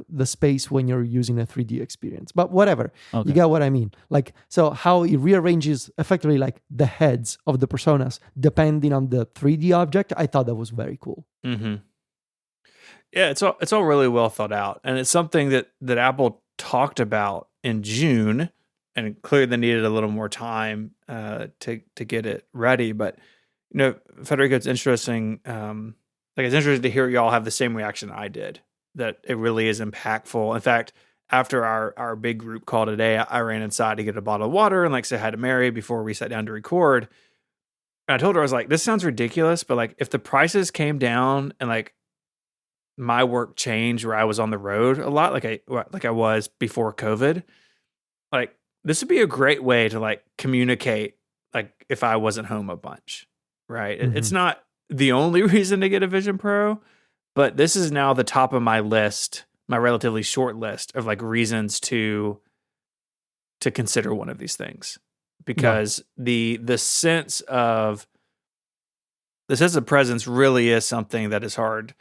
the space when you're using a 3D experience. But whatever. Okay. You get what I mean. Like so how it rearranges effectively like the heads of the personas depending on the 3D object, I thought that was very cool. Mm-hmm. Yeah, it's all really well thought out, and it's something that Apple talked about in June, and clearly they needed a little more time to get it ready. But you know, Federico, it's interesting. Like it's interesting to hear y'all have the same reaction I did. That it really is impactful. In fact, after our big group call today, I ran inside to get a bottle of water and like say hi to Mary before we sat down to record. And I told her, I was like, this sounds ridiculous, but like if the prices came down and like my work changed where I was on the road a lot, like I was before COVID, like this would be a great way to like communicate, like if I wasn't home a bunch, right? It's not the only reason to get a Vision Pro, but this is now the top of my list, my relatively short list of like reasons to consider one of these things, because the sense of presence really is something that is hard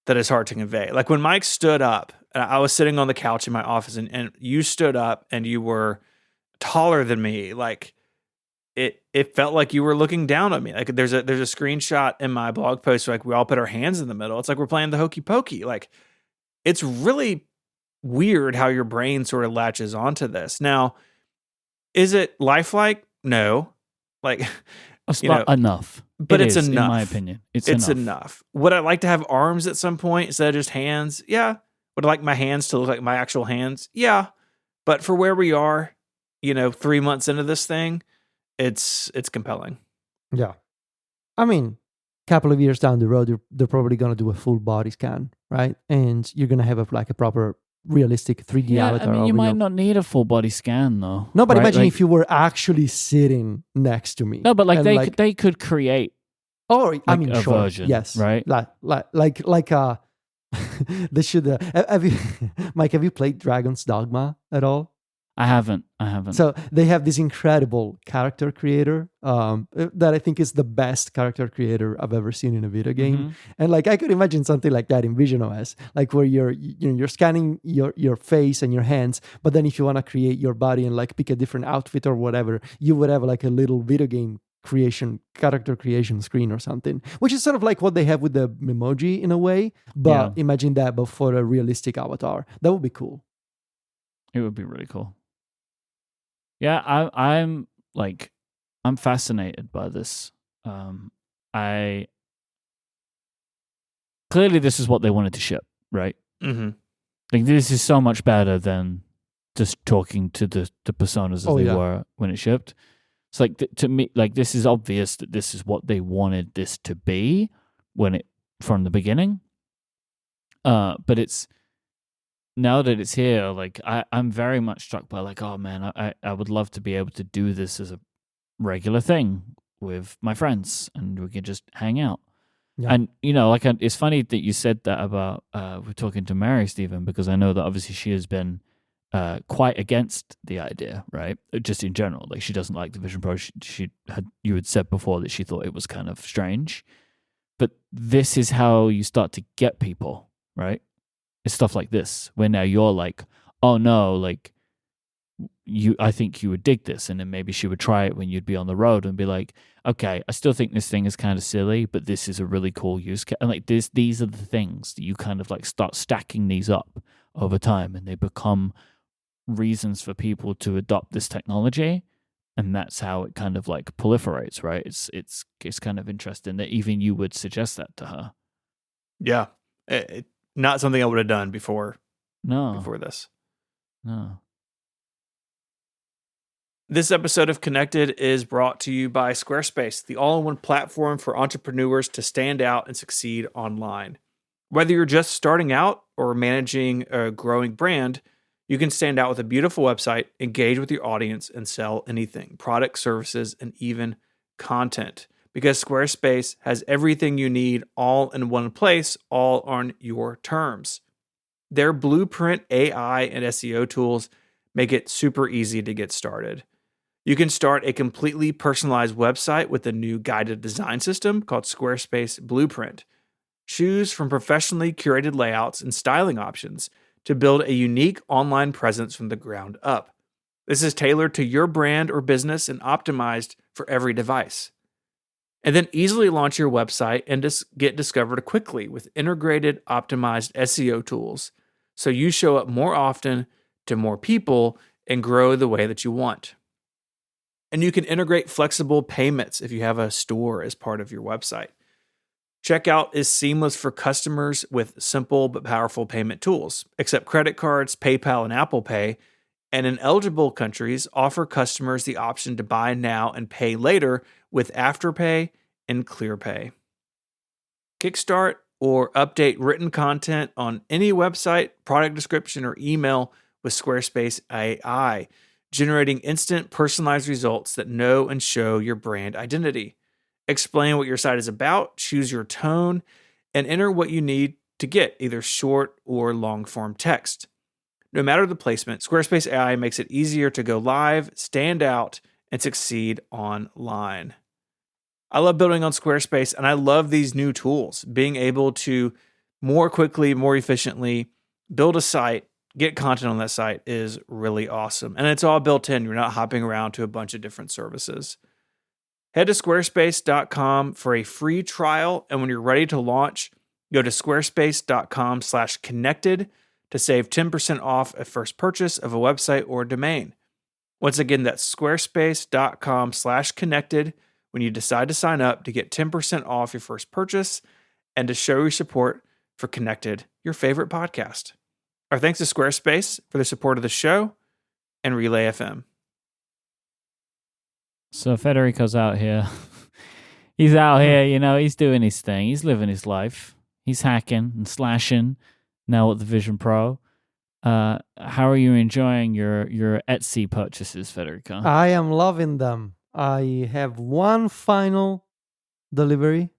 to convey. Like when Myke stood up, and I was sitting on the couch in my office, and you stood up and you were taller than me. Like it felt like you were looking down on me. Like there's a screenshot in my blog post where like we all put our hands in the middle. It's like we're playing the hokey pokey. Like it's really weird how your brain sort of latches onto this. Now, is it lifelike? No. Like It's you not know, enough. but It it's is, enough. in my opinion. It's enough. Would I like to have arms at some point instead of just hands? Yeah. Would I like my hands to look like my actual hands? Yeah. But for where we are, 3 months into this thing, it's compelling. Yeah. I mean, a couple of years down the road, they're probably going to do a full body scan, right? And you're going to have a proper realistic 3D avatar. I mean, you over might your- not need a full body scan though. No, but right? imagine Like- if you were actually sitting next to me. No, but like and they could create or I like mean, a sure, version, yes, right? Like they should. Have you, Myke? Have you played Dragon's Dogma at all? I haven't. So they have this incredible character creator that I think is the best character creator I've ever seen in a video game. Mhm. And like I could imagine something like that in Vision OS, like where you're scanning your face and your hands, but then if you want to create your body and like pick a different outfit or whatever, you would have like a little video game character creation screen or something, which is sort of like what they have with the Memoji in a way. But imagine that, but for a realistic avatar. That would be cool. It would be really cool. Yeah, I'm fascinated by this. I clearly this is what they wanted to ship, right? Mm-hmm. Like this is so much better than just talking to the personas as they were when it shipped. It's like to me, like this is obvious that this is what they wanted this to be from the beginning. But it's now that it's here, like I'm very much struck by like, oh man, I would love to be able to do this as a regular thing with my friends, and we could just hang out. Yeah. And like it's funny that you said that about we're talking to Mary, Stephen, because I know that obviously she has been quite against the idea, right? Just in general, like she doesn't like the Vision Pro. You had said before that she thought it was kind of strange, but this is how you start to get people, right? It's stuff like this where now you're like, oh no, like I think you would dig this. And then maybe she would try it when you'd be on the road and be like, okay, I still think this thing is kind of silly, but this is a really cool use case. And like these are the things that you kind of like start stacking these up over time, and they become reasons for people to adopt this technology. And that's how it kind of like proliferates, right? It's kind of interesting that even you would suggest that to her. Yeah. Not something I would have done before No. this. No. This episode of Connected is brought to you by Squarespace, the all-in-one platform for entrepreneurs to stand out and succeed online. Whether you're just starting out or managing a growing brand, you can stand out with a beautiful website, engage with your audience, and sell anything, products, services, and even content. Because Squarespace has everything you need all in one place, all on your terms. Their Blueprint AI and SEO tools make it super easy to get started. You can start a completely personalized website with a new guided design system called Squarespace Blueprint. Choose from professionally curated layouts and styling options to build a unique online presence from the ground up. This is tailored to your brand or business and optimized for every device. And then easily launch your website and get discovered quickly with integrated, optimized SEO tools, so you show up more often to more people and grow the way that you want. And you can integrate flexible payments if you have a store as part of your website. Checkout is seamless for customers with simple but powerful payment tools. Accept credit cards, PayPal, and Apple Pay, and in eligible countries, offer customers the option to buy now and pay later with Afterpay and ClearPay. Kickstart or update written content on any website, product description, or email with Squarespace AI, generating instant personalized results that know and show your brand identity. Explain what your site is about, choose your tone, and enter what you need to get, either short or long form text. No matter the placement, Squarespace AI makes it easier to go live, stand out, and succeed online. I love building on Squarespace, and I love these new tools. Being able to more quickly, more efficiently build a site, get content on that site is really awesome. And it's all built in. You're not hopping around to a bunch of different services. Head to squarespace.com for a free trial. And when you're ready to launch, go to squarespace.com/connected to save 10% off a first purchase of a website or domain. Once again, that's squarespace.com/connected when you decide to sign up to get 10% off your first purchase and to show your support for Connected, your favorite podcast. Our thanks to Squarespace for the support of the show and Relay FM. So Federico's out here. He's out here, he's doing his thing. He's living his life. He's hacking and slashing now with the Vision Pro. How are you enjoying your Etsy purchases, Federico? I am loving them. I have one final delivery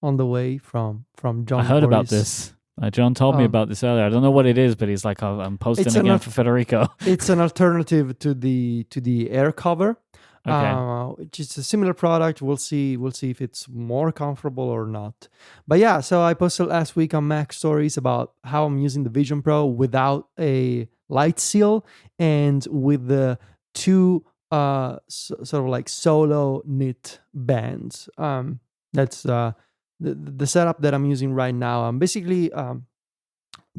on the way from John. I heard about Corey's. this. John told me about this earlier. I don't know what it is, but he's like, I'm posting again for Federico. It's an alternative to the air cover, which is a similar product. We'll see if it's more comfortable or not. But yeah, so I posted last week on Mac Stories about how I'm using the Vision Pro without a light seal and with the two sort of like solo knit bands. That's the setup that I'm using right now. I'm basically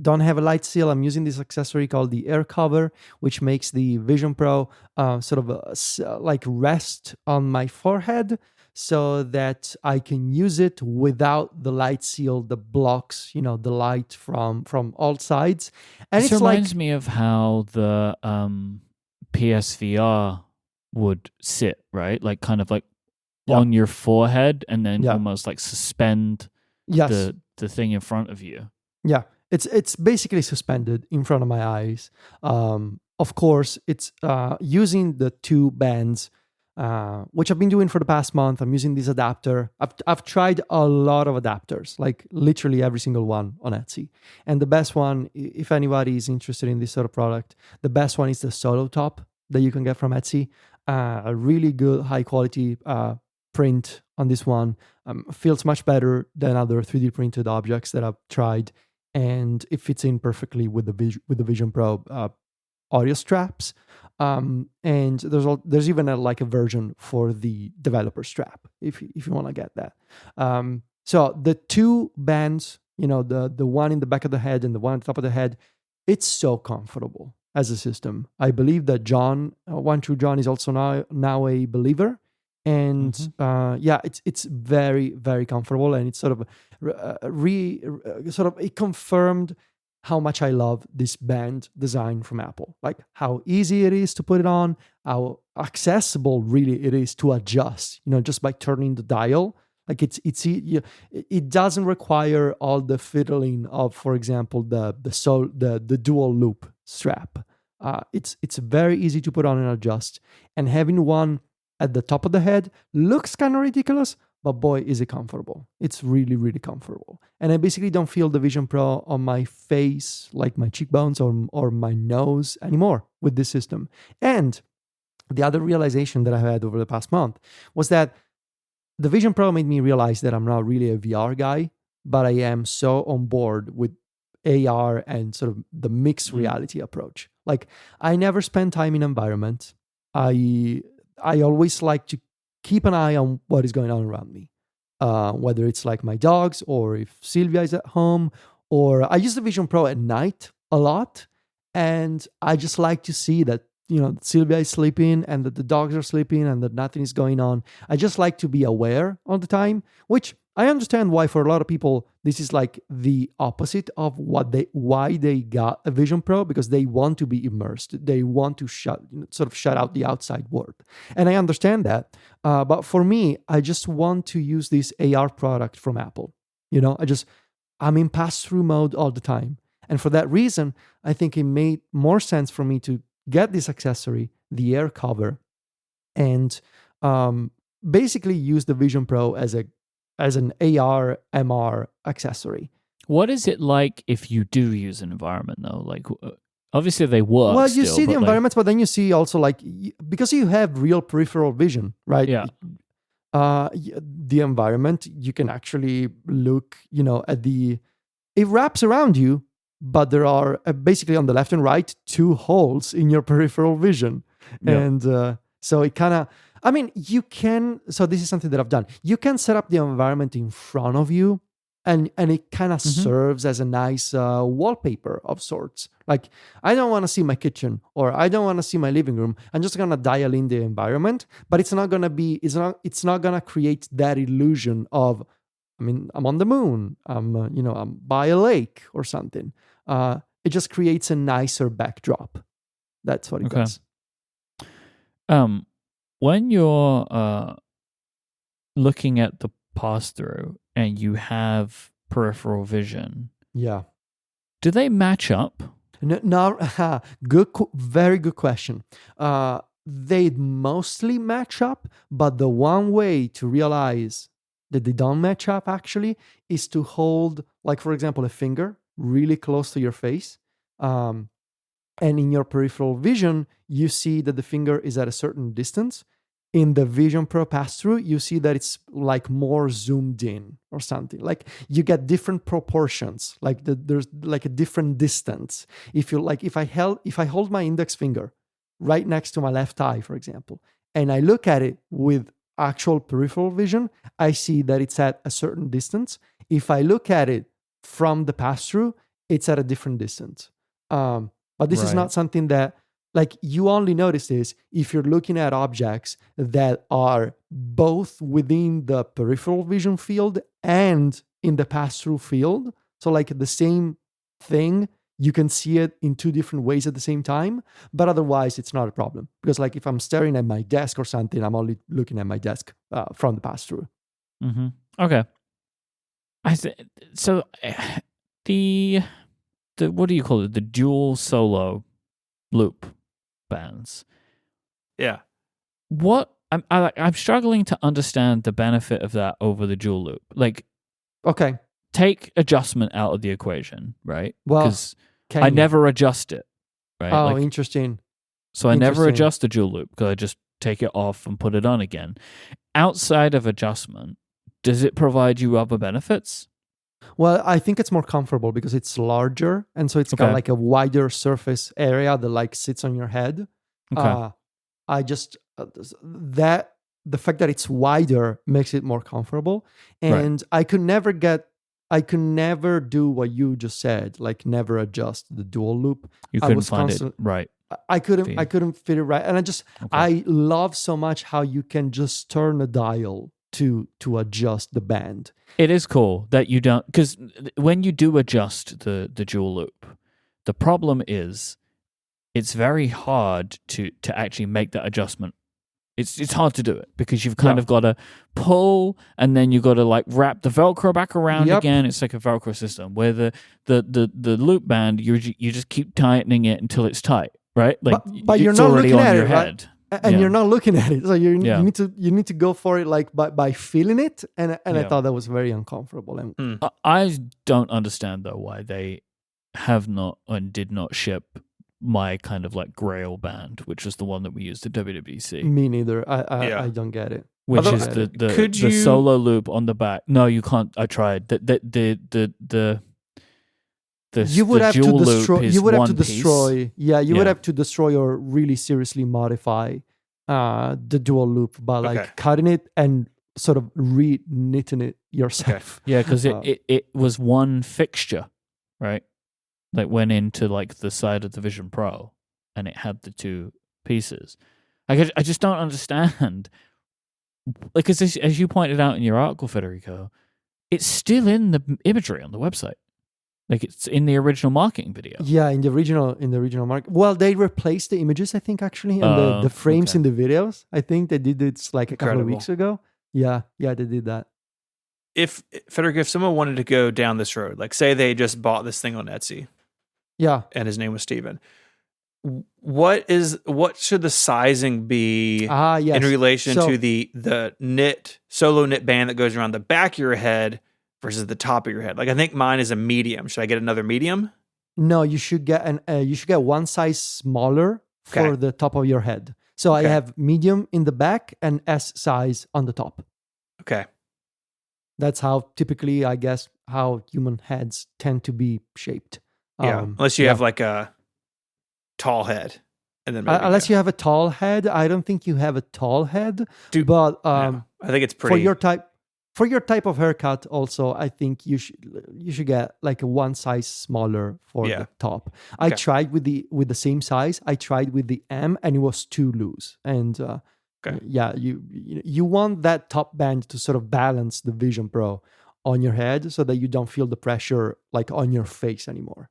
don't have a light seal. I'm using this accessory called the air cover, which makes the Vision Pro sort of like rest on my forehead so that I can use it without the light seal that blocks, the light from all sides. And this reminds me of how the PSVR would sit, right? Like kind of like on your forehead and then almost like suspend the thing in front of you. Yeah, it's basically suspended in front of my eyes. Of course, it's using the two bands, which I've been doing for the past month. I'm using this adapter. I've tried a lot of adapters, like literally every single one on Etsy. And the best one, if anybody is interested in this sort of product, the best one is the Solo Top that you can get from Etsy. A really good, high quality print on this one. Feels much better than other 3D printed objects that I've tried, and it fits in perfectly with the Vision Pro. audio straps. And there's even a version for the developer strap if you want to get that. So the two bands, the one in the back of the head and the one on the top of the head, it's so comfortable as a system. I believe that John, One True John, is also now a believer, and it's very, very comfortable, and it's sort of it confirmed how much I love this band design from Apple. Like how easy it is to put it on, how accessible really it is to adjust, just by turning the dial. Like it doesn't require all the fiddling of, for example, the dual loop strap. It's very easy to put on and adjust. And having one at the top of the head looks kind of ridiculous, but boy, is it comfortable. It's really, really comfortable. And I basically don't feel the Vision Pro on my face, like my cheekbones or my nose anymore with this system. And the other realization that I had over the past month was that the Vision Pro made me realize that I'm not really a VR guy, but I am so on board with AR and sort of the mixed reality approach. Like I never spend time in environment. I always like to keep an eye on what is going on around me, whether it's like my dogs or if Sylvia is at home, or I use the Vision Pro at night a lot. And I just like to see that, Sylvia is sleeping and that the dogs are sleeping and that nothing is going on. I just like to be aware all the time, which I understand why for a lot of people, this is like the opposite of why they got a Vision Pro, because they want to be immersed. They want to shut out the outside world. And I understand that. But for me, I just want to use this AR product from Apple. I'm in pass-through mode all the time. And for that reason, I think it made more sense for me to get this accessory, the air cover, and basically use the Vision Pro as an AR MR accessory. What is it like if you do use an environment though? Like obviously they work. Well, you still, see the environments, but then you see also because you have real peripheral vision, right? Yeah. The environment, you can actually look, it wraps around you, but there are basically on the left and right 2 holes in your peripheral vision. Yeah. And so it kind of, you can, so this is something that I've done. You can set up the environment in front of you and it kind of serves as a nice wallpaper of sorts. Like, I don't want to see my kitchen or I don't want to see my living room. I'm just going to dial in the environment, but it's not going to create that illusion of, I'm on the moon, I'm by a lake or something. It just creates a nicer backdrop. That's what it does. When you're looking at the pass-through and you have peripheral vision, do they match up? No, very good question. They mostly match up, but the one way to realize that they don't match up actually is to hold, like for example, a finger really close to your face. And in your peripheral vision, you see that the finger is at a certain distance. In the Vision Pro pass-through, you see that it's like more zoomed in or something. Like you get different proportions. Like there's like a different distance. If I hold my index finger right next to my left eye, for example, and I look at it with actual peripheral vision, I see that it's at a certain distance. If I look at it from the pass-through, it's at a different distance. But this is not something that, like, you only notice this if you're looking at objects that are both within the peripheral vision field and in the pass-through field. So like the same thing, you can see it in 2 different ways at the same time, but otherwise it's not a problem. Because like if I'm staring at my desk or something, I'm only looking at my desk from the pass-through. Mm-hmm. Okay. So the what do you call it? The dual solo loop bands. Yeah. What I'm struggling to understand the benefit of that over the dual loop. Like, okay, take adjustment out of the equation, right? Well, because I never adjust it, right? Oh, interesting. So I never adjust the dual loop because I just take it off and put it on again. Outside of adjustment, does it provide you other benefits? Well, I think it's more comfortable because it's larger, and so it's got Okay. like a wider surface area that like sits on your head. Okay. I just that the fact that it's wider makes it more comfortable, and I could never do what you just said, like never adjust the dual loop. You I couldn't was find constant- it right. I couldn't for you. I couldn't fit it right, and Okay. I love so much how you can just turn a dial to adjust the band. It is cool that you don't, because when you do adjust the dual loop, the problem is it's very hard to actually make that adjustment. It's hard to do it because you've kind Yeah. of got to pull and then you've got to like wrap the Velcro back around Yep. again. It's like a Velcro system where the loop band you just keep tightening it until it's tight, right? Like, But you're it's not already looking on at your it, right? head. And Yeah. you're not looking at it, so you Yeah. need to go for it like by feeling it, and I Yeah. thought that was very uncomfortable. And I don't understand though why they have not and did not ship my kind of like Grail band, which was the one that we used at WWDC, me neither. Yeah. I don't get it. which Although, is the could the you- solo loop on the back. No, you can't. I tried. You would the have to dual destroy. loop is You would have one to piece. destroy. Yeah, you would Yeah. have to destroy or really seriously modify the dual loop by like Okay. cutting it and sort of re-knitting it yourself. Yeah, because Uh, it was one fixture, right? That went into like the side of the Vision Pro, and it had the two pieces. I just don't understand. Like, as you pointed out in your article, Federico, it's still in the imagery on the website. Like, it's in the original marketing video. Yeah, in the original market. Well, they replaced the images, I think, actually, and the frames okay. in the videos. I think they did it like a couple of Incredible. weeks ago. Yeah, they did that. If Federico, if someone wanted to go down this road, like say they just bought this thing on Etsy Yeah. and his name was Steven, what should the sizing be Yes. in relation So- to the solo knit band that goes around the back of your head versus the top of your head? Like I think mine is a medium. Should I get another medium? No, you should get one size smaller for Okay. the top of your head. So I Okay. have medium in the back and S size on the top. Okay. That's how typically, I guess, how human heads tend to be shaped. Yeah. Unless you have like a tall head. And then unless you have a tall head, I don't think you have a tall head. But I think it's pretty for your type of haircut, also, I think you should get like a one size smaller for the top. I Okay. tried with the same size. I tried with the M, and it was too loose. And yeah, you want that top band to sort of balance the Vision Pro on your head, so that you don't feel the pressure like on your face anymore.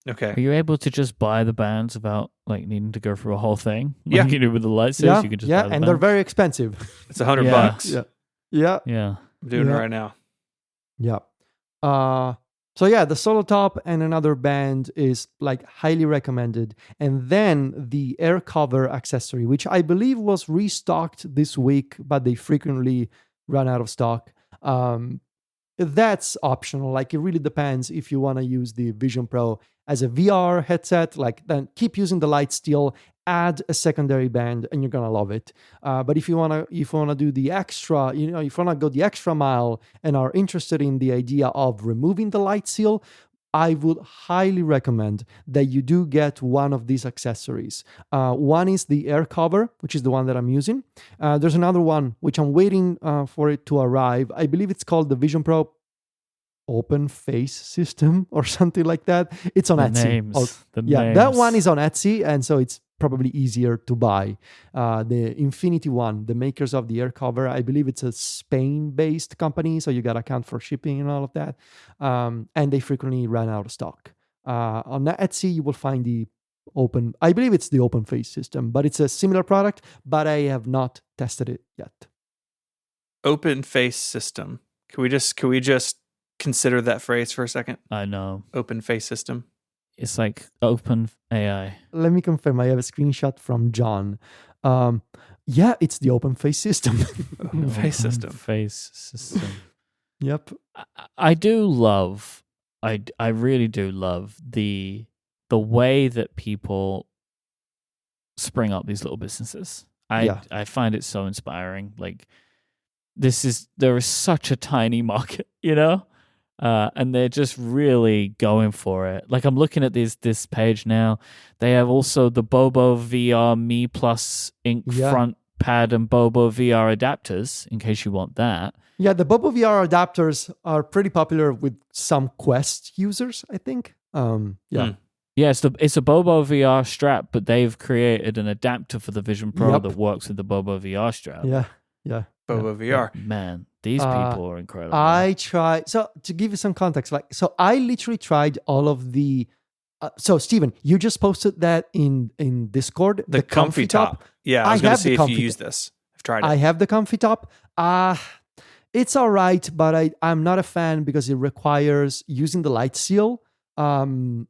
Okay. Are you able to just buy the bands without like needing to go through a whole thing? Yeah. Like you do with the lightsabers, Yeah, you can just yeah, buy the and they're bands? very expensive. It's $100. Yeah. Yeah. Yeah. I'm doing it Yeah. right now. Yeah. So yeah, the solo top and another band is like highly recommended. And then the air cover accessory, which I believe was restocked this week, but they frequently run out of stock. That's optional. Like it really depends if you want to use the Vision Pro as a VR headset, like then keep using the light still, add a secondary band, and you're gonna love it. But if you wanna do the extra, if you wanna go the extra mile and are interested in the idea of removing the light seal, I would highly recommend that you do get one of these accessories. One is the air cover, which is the one that I'm using. There's another one which I'm waiting for it to arrive. I believe it's called the Vision Pro Open Face System or something like that. It's on Etsy. That one is on Etsy, and so it's probably easier to buy. The Infinity one, the makers of the air cover, I believe it's a Spain-based company, so you got to account for shipping and all of that. And they frequently run out of stock. On Etsy, you will find the I believe it's the Open Face System, but it's a similar product, but I have not tested it yet. Open face system. Can we just consider that phrase for a second? I know. Open face system. It's like open AI. Let me confirm. I have a screenshot from John. Yeah, it's the Open Face System. Open face system. Face system. Yep. I do love. I really do love the way that people spring up these little businesses. I find it so inspiring. Like there is such a tiny market, And they're just really going for it. Like I'm looking at this page now. They have also the Bobo VR Me Plus Ink front pad and Bobo VR adapters in case you want that. Yeah, the Bobo VR adapters are pretty popular with some Quest users, I think. Yeah, it's a Bobo VR strap, but they've created an adapter for the Vision Pro that works with the Bobo VR strap. Yeah. Bobo VR. Man, these people are incredible. I tried. So to give you some context, I literally tried all of the. So Steven, you just posted that in Discord. The comfy top. Yeah, I was going to see if you use this. I've tried it. I have the comfy top. It's all right, but I'm not a fan because it requires using the light seal. And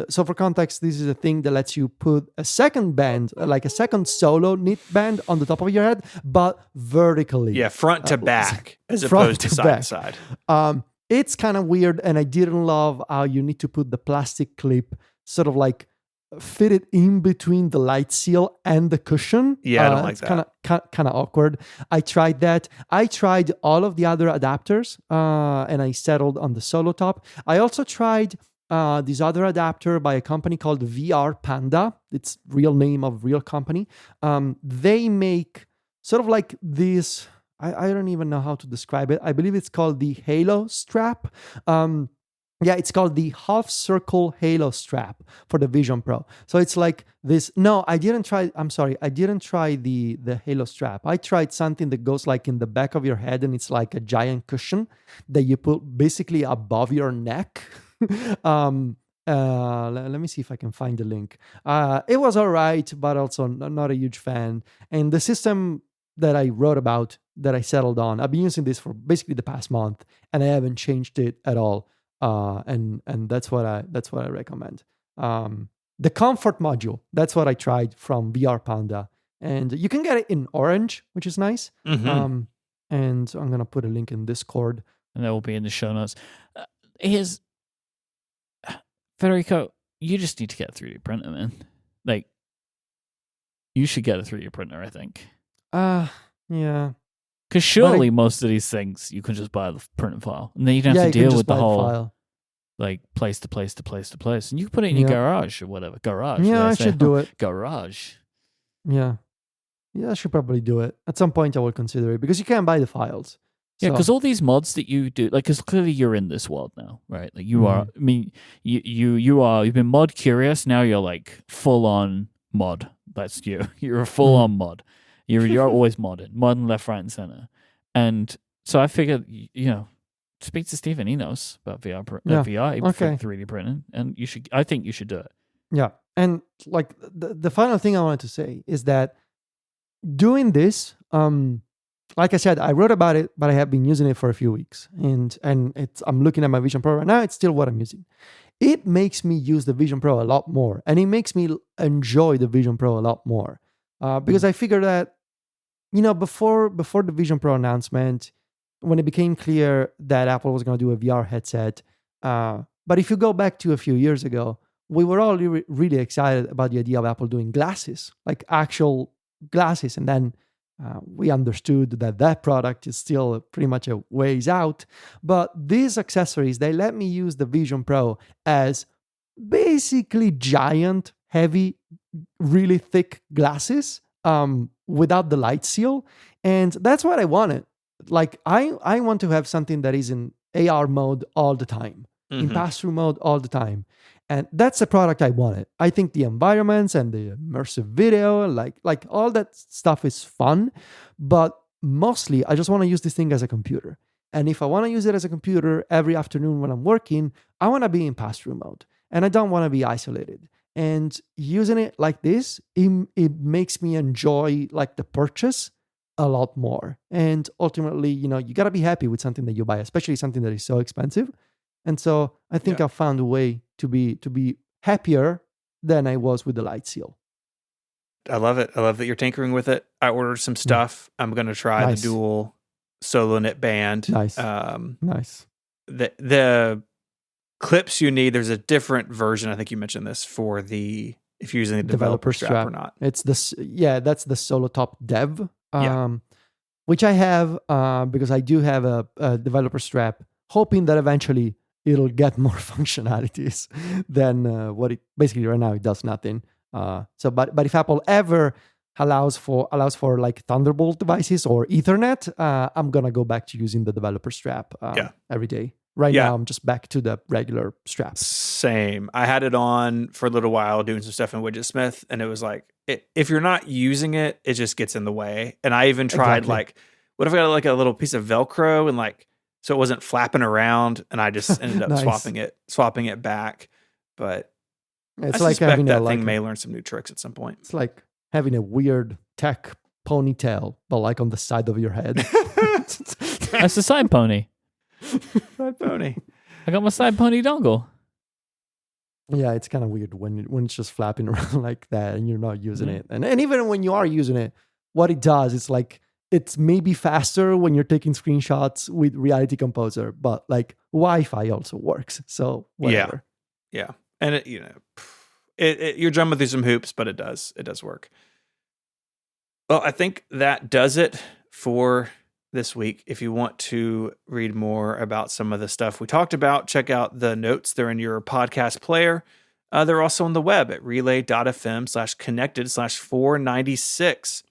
so for context, this is a thing that lets you put a second band, like a second solo knit band on the top of your head, but vertically. Yeah, front to back as opposed to side to side. It's kind of weird, and I didn't love how you need to put the plastic clip sort of like fit it in between the light seal and the cushion. Yeah, I don't like that. Kind of awkward. I tried that. I tried all of the other adapters, and I settled on the solo top. I also tried this other adapter by a company called VR Panda. It's real name of real company. They make sort of like this. I don't even know how to describe it. I believe it's called the Halo strap. It's called the half circle Halo strap for the Vision Pro. So it's like this. No, I didn't try. I'm sorry. I didn't try the Halo strap. I tried something that goes like in the back of your head, and it's like a giant cushion that you put basically above your neck. Let me see if I can find the link. It was all right, but also not a huge fan. And the system that I wrote about, that I settled on, I've been using this for basically the past month, and I haven't changed it at all. And that's what I recommend. The comfort module, that's what I tried from VR Panda, and you can get it in orange, which is nice. Mm-hmm. And I'm gonna put a link in Discord, and that will be in the show notes. Here's Federico. You just need to get a 3D printer, man. Like, you should get a 3D printer, I think. Yeah. Because surely most of these things you can just buy the printed file, and then you don't have to deal with the whole like place to place to place to place, and you can put it in your garage or whatever. Garage. Yeah, I should do it. Garage. Yeah, I should probably do it at some point. I will consider it because you can buy the files. Yeah, because all these mods that you do, like, because clearly you're in this world now, right? Like you are. I mean, you are. You've been mod curious. Now you're like full on mod. That's you. You're a full on mod. You're always modding left, right, and center. And so I figured, speak to Steven. He knows about VR, VR, 3D printing, and I think you should do it. Yeah, and like the final thing I wanted to say is that doing this, like I said, I wrote about it, but I have been using it for a few weeks, and I'm looking at my Vision Pro right now. It's still what I'm using. It makes me use the Vision Pro a lot more, and it makes me enjoy the Vision Pro a lot more. Because I figured that, before the Vision Pro announcement, when it became clear that Apple was going to do a VR headset, but if you go back to a few years ago, we were all really excited about the idea of Apple doing glasses, like actual glasses, and then we understood that product is still pretty much a ways out. But these accessories, they let me use the Vision Pro as basically giant, heavy, really thick glasses without the light seal. And that's what I wanted. Like, I want to have something that is in AR mode all the time, in pass-through mode all the time. And that's the product I wanted. I think the environments and the immersive video, like all that stuff is fun, but mostly I just want to use this thing as a computer. And if I want to use it as a computer every afternoon when I'm working, I want to be in pass-through mode, and I don't want to be isolated. And using it like this, it makes me enjoy like the purchase a lot more. And ultimately, you got to be happy with something that you buy, especially something that is so expensive. And so I think I found a way to be happier than I was with the light seal. I love it. I love that you're tinkering with it. I ordered some stuff. I'm going to try the dual solo knit band. Nice. Nice. The clips you need, there's a different version. I think you mentioned this for if you're using the developer strap or not. It's that's the Solo Top Dev, which I have because I do have a developer strap hoping that eventually it'll get more functionalities than what it basically right now it does nothing. But if Apple ever allows for like Thunderbolt devices or Ethernet, I'm gonna go back to using the developer strap every day. Right now, I'm just back to the regular strap. Same. I had it on for a little while doing some stuff in Widgetsmith, and it was like, if you're not using it, it just gets in the way. And I even tried like, what if I got like a little piece of Velcro and like, so it wasn't flapping around, and I just ended up swapping it back. But it's I like suspect having that thing may learn some new tricks at some point. It's like having a weird tech ponytail, but like on the side of your head. That's a side pony. Side pony. I got my side pony dongle. Yeah, it's kind of weird when it's just flapping around like that and you're not using it. And even when you are using it, what it does is like, it's maybe faster when you're taking screenshots with Reality Composer, but like Wi-Fi also works. So whatever. Yeah. And you're jumping through some hoops, but it does work. Well, I think that does it for this week. If you want to read more about some of the stuff we talked about, check out the notes. They're in your podcast player. They're also on the web at relay.fm/connected/496.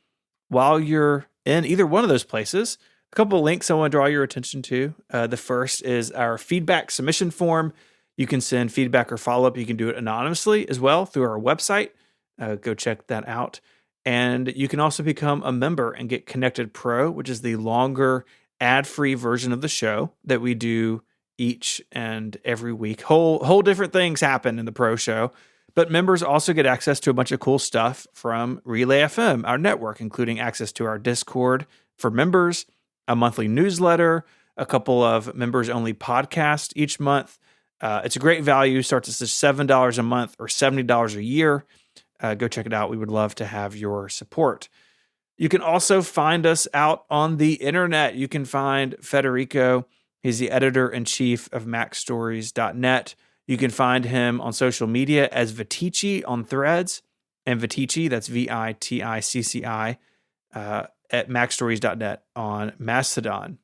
While you're in either one of those places, a couple of links I want to draw your attention to. The first is our feedback submission form. You can send feedback or follow-up. You can do it anonymously as well through our website. Go check that out. And you can also become a member and get Connected Pro, which is the longer ad-free version of the show that we do each and every week. Whole different things happen in the Pro show. But members also get access to a bunch of cool stuff from Relay FM, our network, including access to our Discord for members, a monthly newsletter, a couple of members-only podcasts each month. It's a great value. Starts at $7 a month or $70 a year. Go check it out. We would love to have your support. You can also find us out on the internet. You can find Federico. He's the editor-in-chief of MacStories.net. You can find him on social media as Viticci on Threads, and Viticci, that's Viticci, at MacStories.net on Mastodon.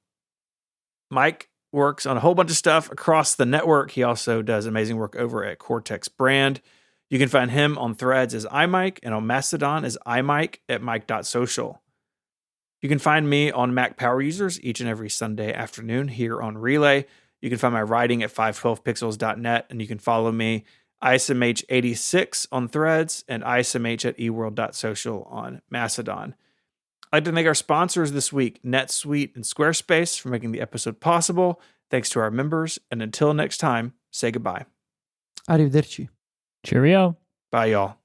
Myke works on a whole bunch of stuff across the network. He also does amazing work over at Cortex Brand. You can find him on Threads as iMyke and on Mastodon as iMyke at Myke.social. You can find me on Mac Power Users each and every Sunday afternoon here on Relay. You can find my writing at 512pixels.net, and you can follow me, ISMH86 on Threads and ISMH at eworld.social on Mastodon. I'd like to thank our sponsors this week, NetSuite and Squarespace, for making the episode possible. Thanks to our members, and until next time, say goodbye. Arrivederci. Cheerio. Bye, y'all.